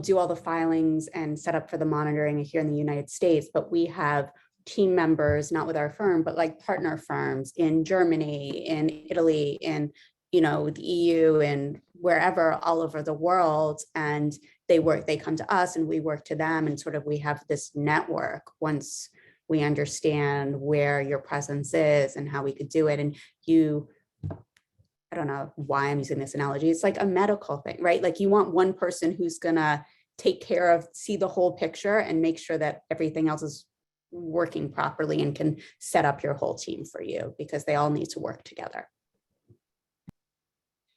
do all the filings and set up for the monitoring here in the United States, but we have team members, not with our firm, but like partner firms in Germany, in Italy, in, the EU, and wherever all over the world. And they come to us and we work to them, and sort of we have this network once we understand where your presence is and how we could do it. And I don't know why I'm using this analogy. It's like a medical thing, right? Like you want one person who's gonna see the whole picture and make sure that everything else is working properly, and can set up your whole team for you, because they all need to work together.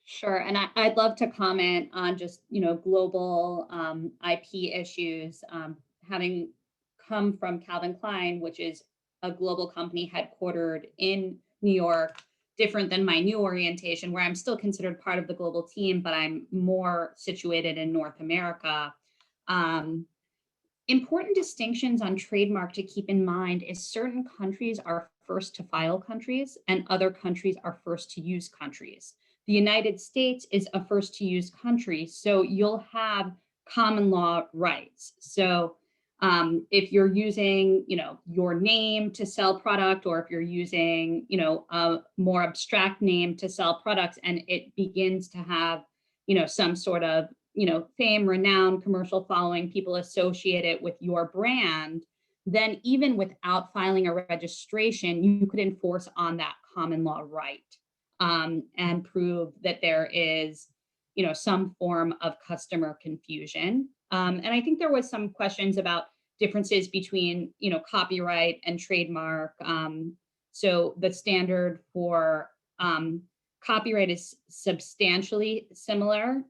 Sure. And I'd love to comment on just, global IP issues, having come from Calvin Klein, which is a global company headquartered in New York, different than my new orientation, where I'm still considered part of the global team, but I'm more situated in North America. Important distinctions on trademark to keep in mind is certain countries are first to file countries and other countries are first to use countries. The United States is a first to use country, so you'll have common law rights. So if you're using, your name to sell product, or if you're using, a more abstract name to sell products, and it begins to have, some sort of, fame, renown, commercial following, people associate it with your brand, then even without filing a registration, you could enforce on that common law right, and prove that there is, some form of customer confusion. And I think there was some questions about differences between, copyright and trademark. So the standard for copyright is substantially similar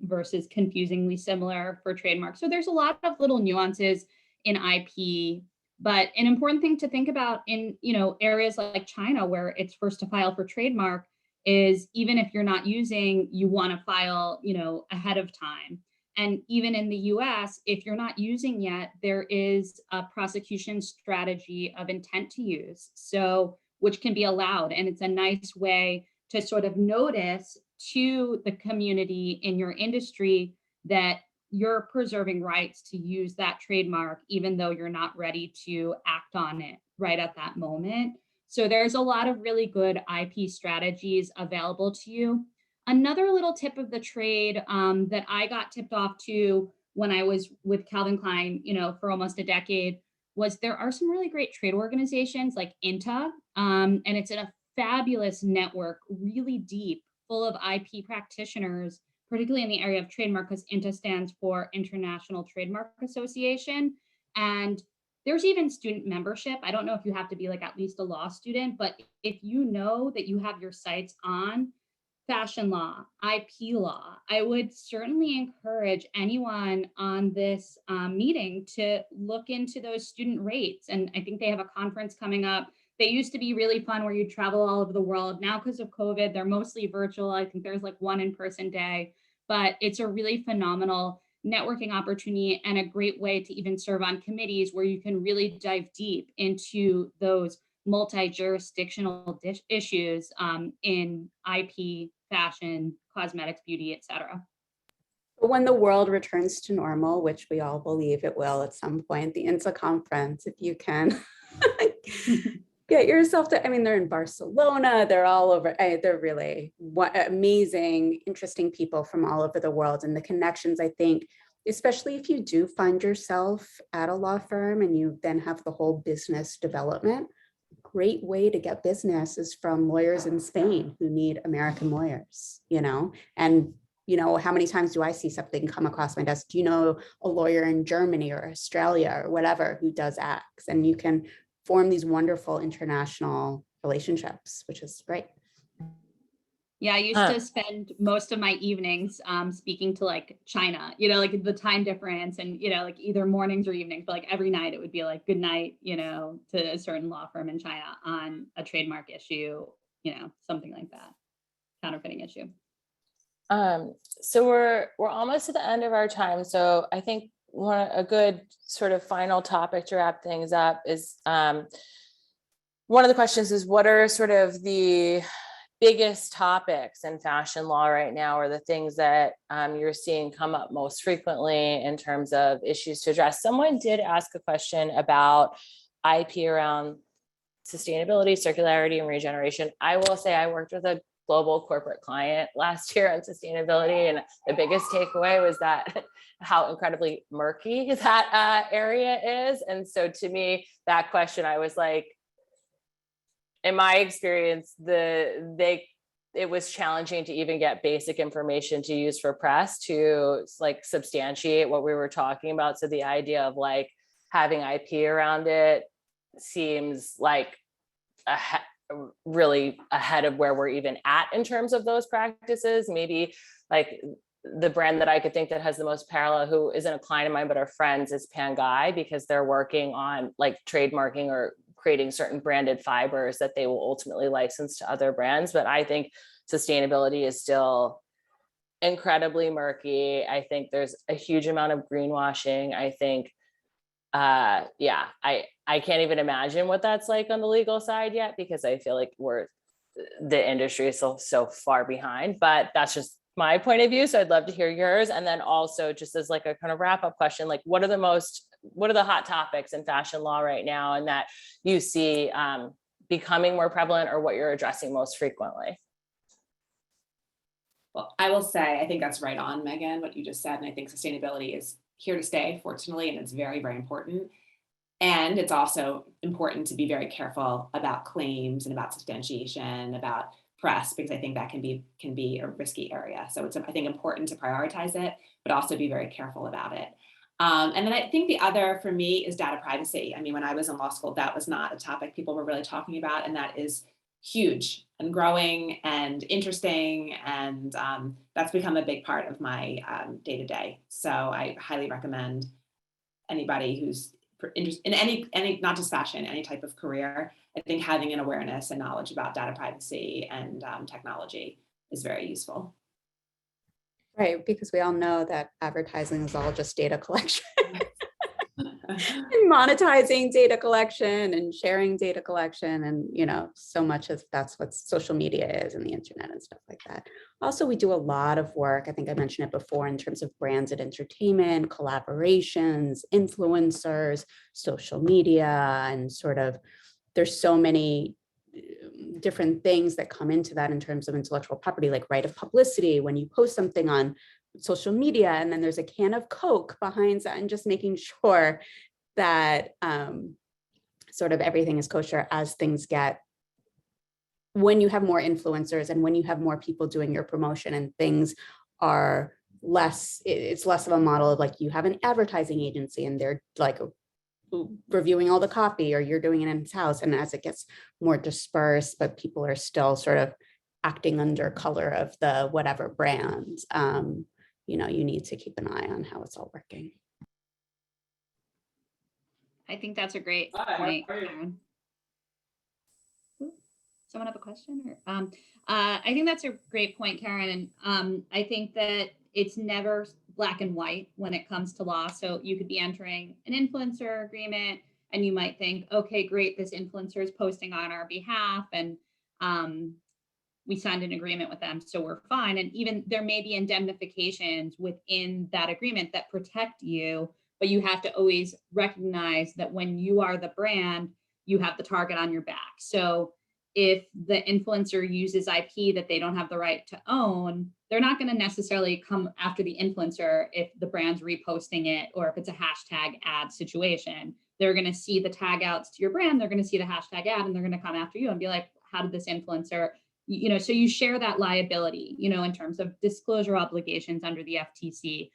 versus confusingly similar for trademark. So there's a lot of little nuances in IP, but an important thing to think about in, areas like China, where it's first to file for trademark, is even if you're not using, you want to file, ahead of time. And even in the US, if you're not using yet, there is a prosecution strategy of intent to use, so which can be allowed. And it's a nice way to sort of notice to the community in your industry that you're preserving rights to use that trademark, even though you're not ready to act on it right at that moment. So there's a lot of really good IP strategies available to you. Another little tip of the trade that I got tipped off to when I was with Calvin Klein, for almost a decade, was there are some really great trade organizations like INTA, and it's a fabulous network, really deep, full of IP practitioners, particularly in the area of trademark, because INTA stands for International Trademark Association. And there's even student membership. I don't know if you have to be like at least a law student, but if you know that you have your sights on fashion law, IP law, I would certainly encourage anyone on this meeting to look into those student rates. And I think they have a conference coming up. They used to be really fun where you travel all over the world. Now, because of COVID, they're mostly virtual. I think there's like one in-person day, but it's a really phenomenal networking opportunity and a great way to even serve on committees where you can really dive deep into those multi-jurisdictional issues in IP, fashion, cosmetics, beauty, et cetera. But when the world returns to normal, which we all believe it will at some point, the INSA conference, if you can get yourself to, I mean, they're in Barcelona, they're all over, they're really amazing, interesting people from all over the world. And the connections, I think, especially if you do find yourself at a law firm and you then have the whole business development, great way to get business is from lawyers in Spain who need American lawyers, and how many times do I see something come across my desk? Do you know a lawyer in Germany or Australia or whatever who does X? And you can form these wonderful international relationships, which is great. Yeah, I used to spend most of my evenings speaking to like China, like the time difference and, like either mornings or evenings, but like every night it would be like good night, to a certain law firm in China on a trademark issue, something like that, counterfeiting issue. So we're almost at the end of our time. So I think a good sort of final topic to wrap things up is one of the questions is, what are sort of the biggest topics in fashion law right now, or the things that you're seeing come up most frequently in terms of issues to address? Someone did ask a question about IP around sustainability, circularity, and regeneration. I will say I worked with a global corporate client last year on sustainability, and the biggest takeaway was that how incredibly murky that area is. And so to me, that question, I was like, in my experience, it was challenging to even get basic information to use for press to like substantiate what we were talking about. So the idea of like having IP around it seems like really ahead of where we're even at in terms of those practices. Maybe like the brand that I could think that has the most parallel, who isn't a client of mine but are friends, is Pangai, because they're working on like trademarking or creating certain branded fibers that they will ultimately license to other brands. But I think sustainability is still incredibly murky. I think there's a huge amount of greenwashing. I think I can't even imagine what that's like on the legal side yet, because I feel like the industry is so far behind. But that's just my point of view. So I'd love to hear yours. And then also just as like a kind of wrap up question, like what are the hot topics in fashion law right now, and that you see becoming more prevalent, or what you're addressing most frequently? Well, I will say, I think that's right on, Megan, what you just said. And I think sustainability is here to stay, fortunately, and it's very, very important. And it's also important to be very careful about claims and about substantiation, about press, because I think that can be a risky area. So it's, I think, important to prioritize it, but also be very careful about it. And then I think the other for me is data privacy. I mean, when I was in law school, that was not a topic people were really talking about, and that is huge and growing and interesting, and that's become a big part of my day-to-day. So I highly recommend anybody who's interested in any, not just fashion, any type of career. I think having an awareness and knowledge about data privacy and technology is very useful. Right, because we all know that advertising is all just data collection. And monetizing data collection and sharing data collection, and so much of that's what social media is, and the internet and stuff like that. Also, we do a lot of work, I think I mentioned it before, in terms of brands and entertainment, collaborations, influencers, social media, and sort of there's so many different things that come into that in terms of intellectual property, like right of publicity, when you post something on social media and then there's a can of Coke behind that, and just making sure that sort of everything is kosher as things get, when you have more influencers and when you have more people doing your promotion, and things are less, it's less of a model of like you have an advertising agency and they're like reviewing all the copy, or you're doing it in his house. And as it gets more dispersed, but people are still sort of acting under color of the whatever brand, you need to keep an eye on how it's all working. I think that's a great point, Karen. Someone have a question? Or, I think that's a great point, Karen. And I think that it's never black and white when it comes to law. So you could be entering an influencer agreement and you might think, okay, great, this influencer is posting on our behalf. And we signed an agreement with them, so we're fine. And even there may be indemnifications within that agreement that protect you, but you have to always recognize that when you are the brand, you have the target on your back. So if the influencer uses IP that they don't have the right to own, they're not going to necessarily come after the influencer if the brand's reposting it or if it's a hashtag ad situation. They're going to see the tag outs to your brand, they're going to see the hashtag ad, and they're going to come after you and be like, how did this influencer, so you share that liability, in terms of disclosure obligations under the FTC,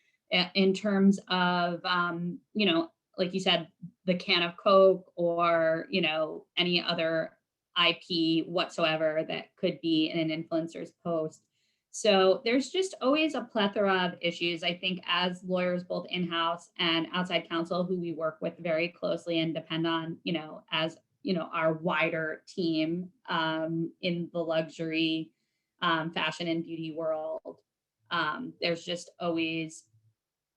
in terms of, like you said, the can of Coke or, any other IP whatsoever that could be in an influencer's post. So there's just always a plethora of issues. I think as lawyers, both in-house and outside counsel, who we work with very closely and depend on, as our wider team in the luxury, fashion and beauty world, there's just always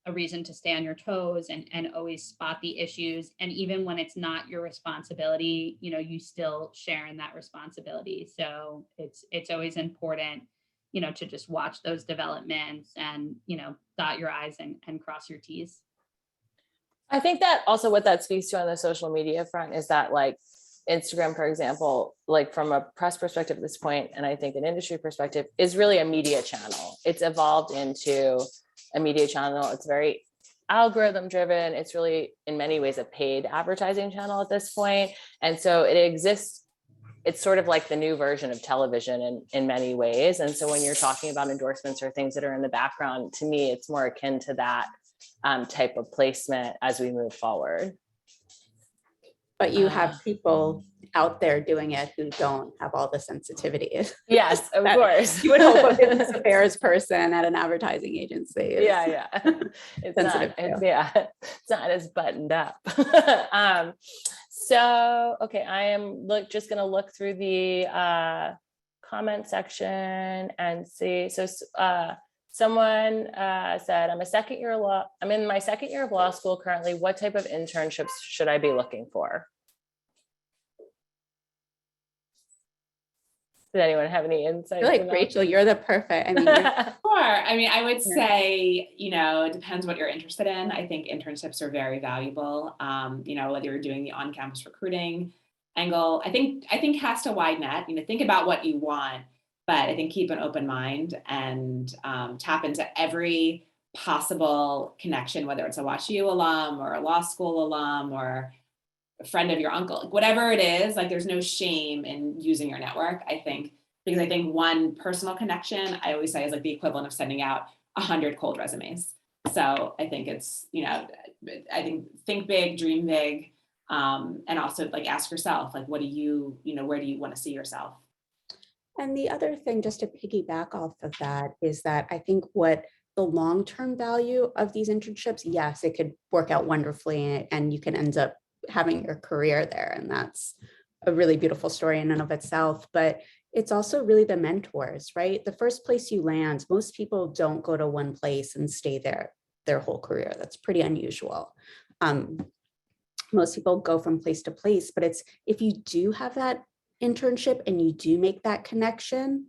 a reason to stay on your toes and always spot the issues. And even when it's not your responsibility, you still share in that responsibility. So it's always important, to just watch those developments and, dot your I's and cross your T's. I think that also what that speaks to on the social media front is that, like, Instagram, for example, like from a press perspective at this point, and I think an industry perspective, is really a media channel. It's evolved into a media channel. It's very algorithm driven. It's really in many ways a paid advertising channel at this point. And so it exists. It's sort of like the new version of television in many ways. And so when you're talking about endorsements or things that are in the background, to me, it's more akin to that type of placement as we move forward. But you have people out there doing it who don't have all the sensitivity. Yes, of course. You would hope a business affairs person at an advertising agency is Yeah. It's sensitive it's not as buttoned up. So, okay, I am just going to look through the comment section and see. So someone said, I'm in my second year of law school currently. What type of internships should I be looking for? Did anyone have any insight? I feel like, Rachel, you're the perfect. I mean, Sure. I mean, I would say, it depends what you're interested in. I think internships are very valuable. Whether you're doing the on-campus recruiting angle, I think cast a wide net. Think about what you want, but I think keep an open mind and tap into every possible connection, whether it's a WashU alum or a law school alum or a friend of your uncle, whatever it is. Like, there's no shame in using your network, I think, because I think one personal connection, I always say, is like the equivalent of sending out 100 cold resumes. So I think it's, think big, dream big, and also like ask yourself, like, what do you, where do you want to see yourself? and the other thing, just to piggyback off of that, is that I think what the long-term value of these internships, yes, it could work out wonderfully and you can end up having your career there. And that's a really beautiful story in and of itself. But it's also really the mentors, right? The first place you land, most people don't go to one place and stay there their whole career. That's pretty unusual. Most people go from place to place, but it's, if you do have that internship and you do make that connection,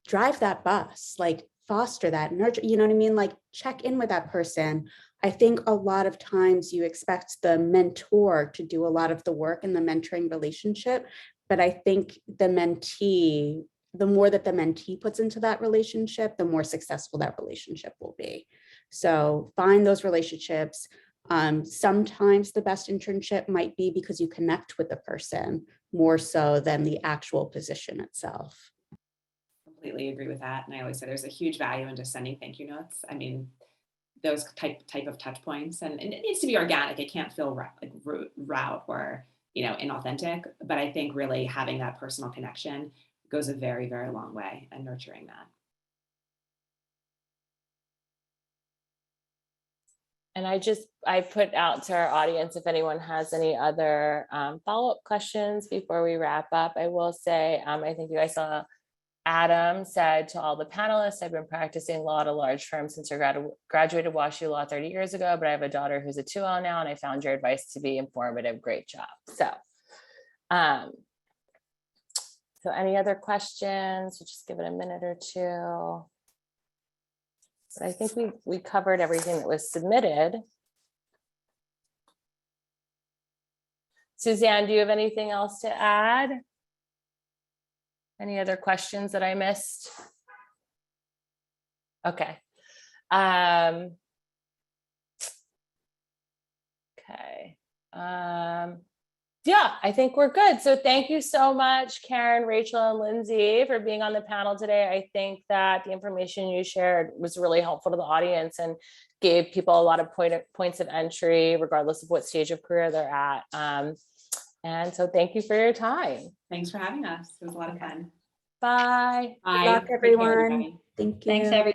drive that bus, like foster that, nurture, you know what I mean? Like, check in with that person. I think a lot of times you expect the mentor to do a lot of the work in the mentoring relationship, but I think the mentee, the more that the mentee puts into that relationship, the more successful that relationship will be. So find those relationships. Sometimes the best internship might be because you connect with the person more so than the actual position itself. Completely agree with that. And I always say there's a huge value in just sending thank you notes. I mean, those type of touch points, and it needs to be organic. It can't feel like route or, inauthentic, but I think really having that personal connection goes a very, very long way and nurturing that. And I put out to our audience, if anyone has any other follow-up questions before we wrap up. I will say, I think you guys saw Adam said to all the panelists, I've been practicing law at a large firm since I graduated WashU Law 30 years ago, but I have a daughter who's a 2L now, and I found your advice to be informative. Great job. So any other questions? We'll just give it a minute or two. But I think we covered everything that was submitted. Suzanne, do you have anything else to add? Any other questions that I missed? Okay. Okay. Yeah, I think we're good. So thank you so much, Karen, Rachel, and Lindsay, for being on the panel today. I think that the information you shared was really helpful to the audience and gave people a lot of points of entry, regardless of what stage of career they're at. And so thank you for your time. Thanks for having us. It was a lot of fun. Bye. Good luck, Bye. Take care, everyone. everybody. Thank you. Thanks, everyone.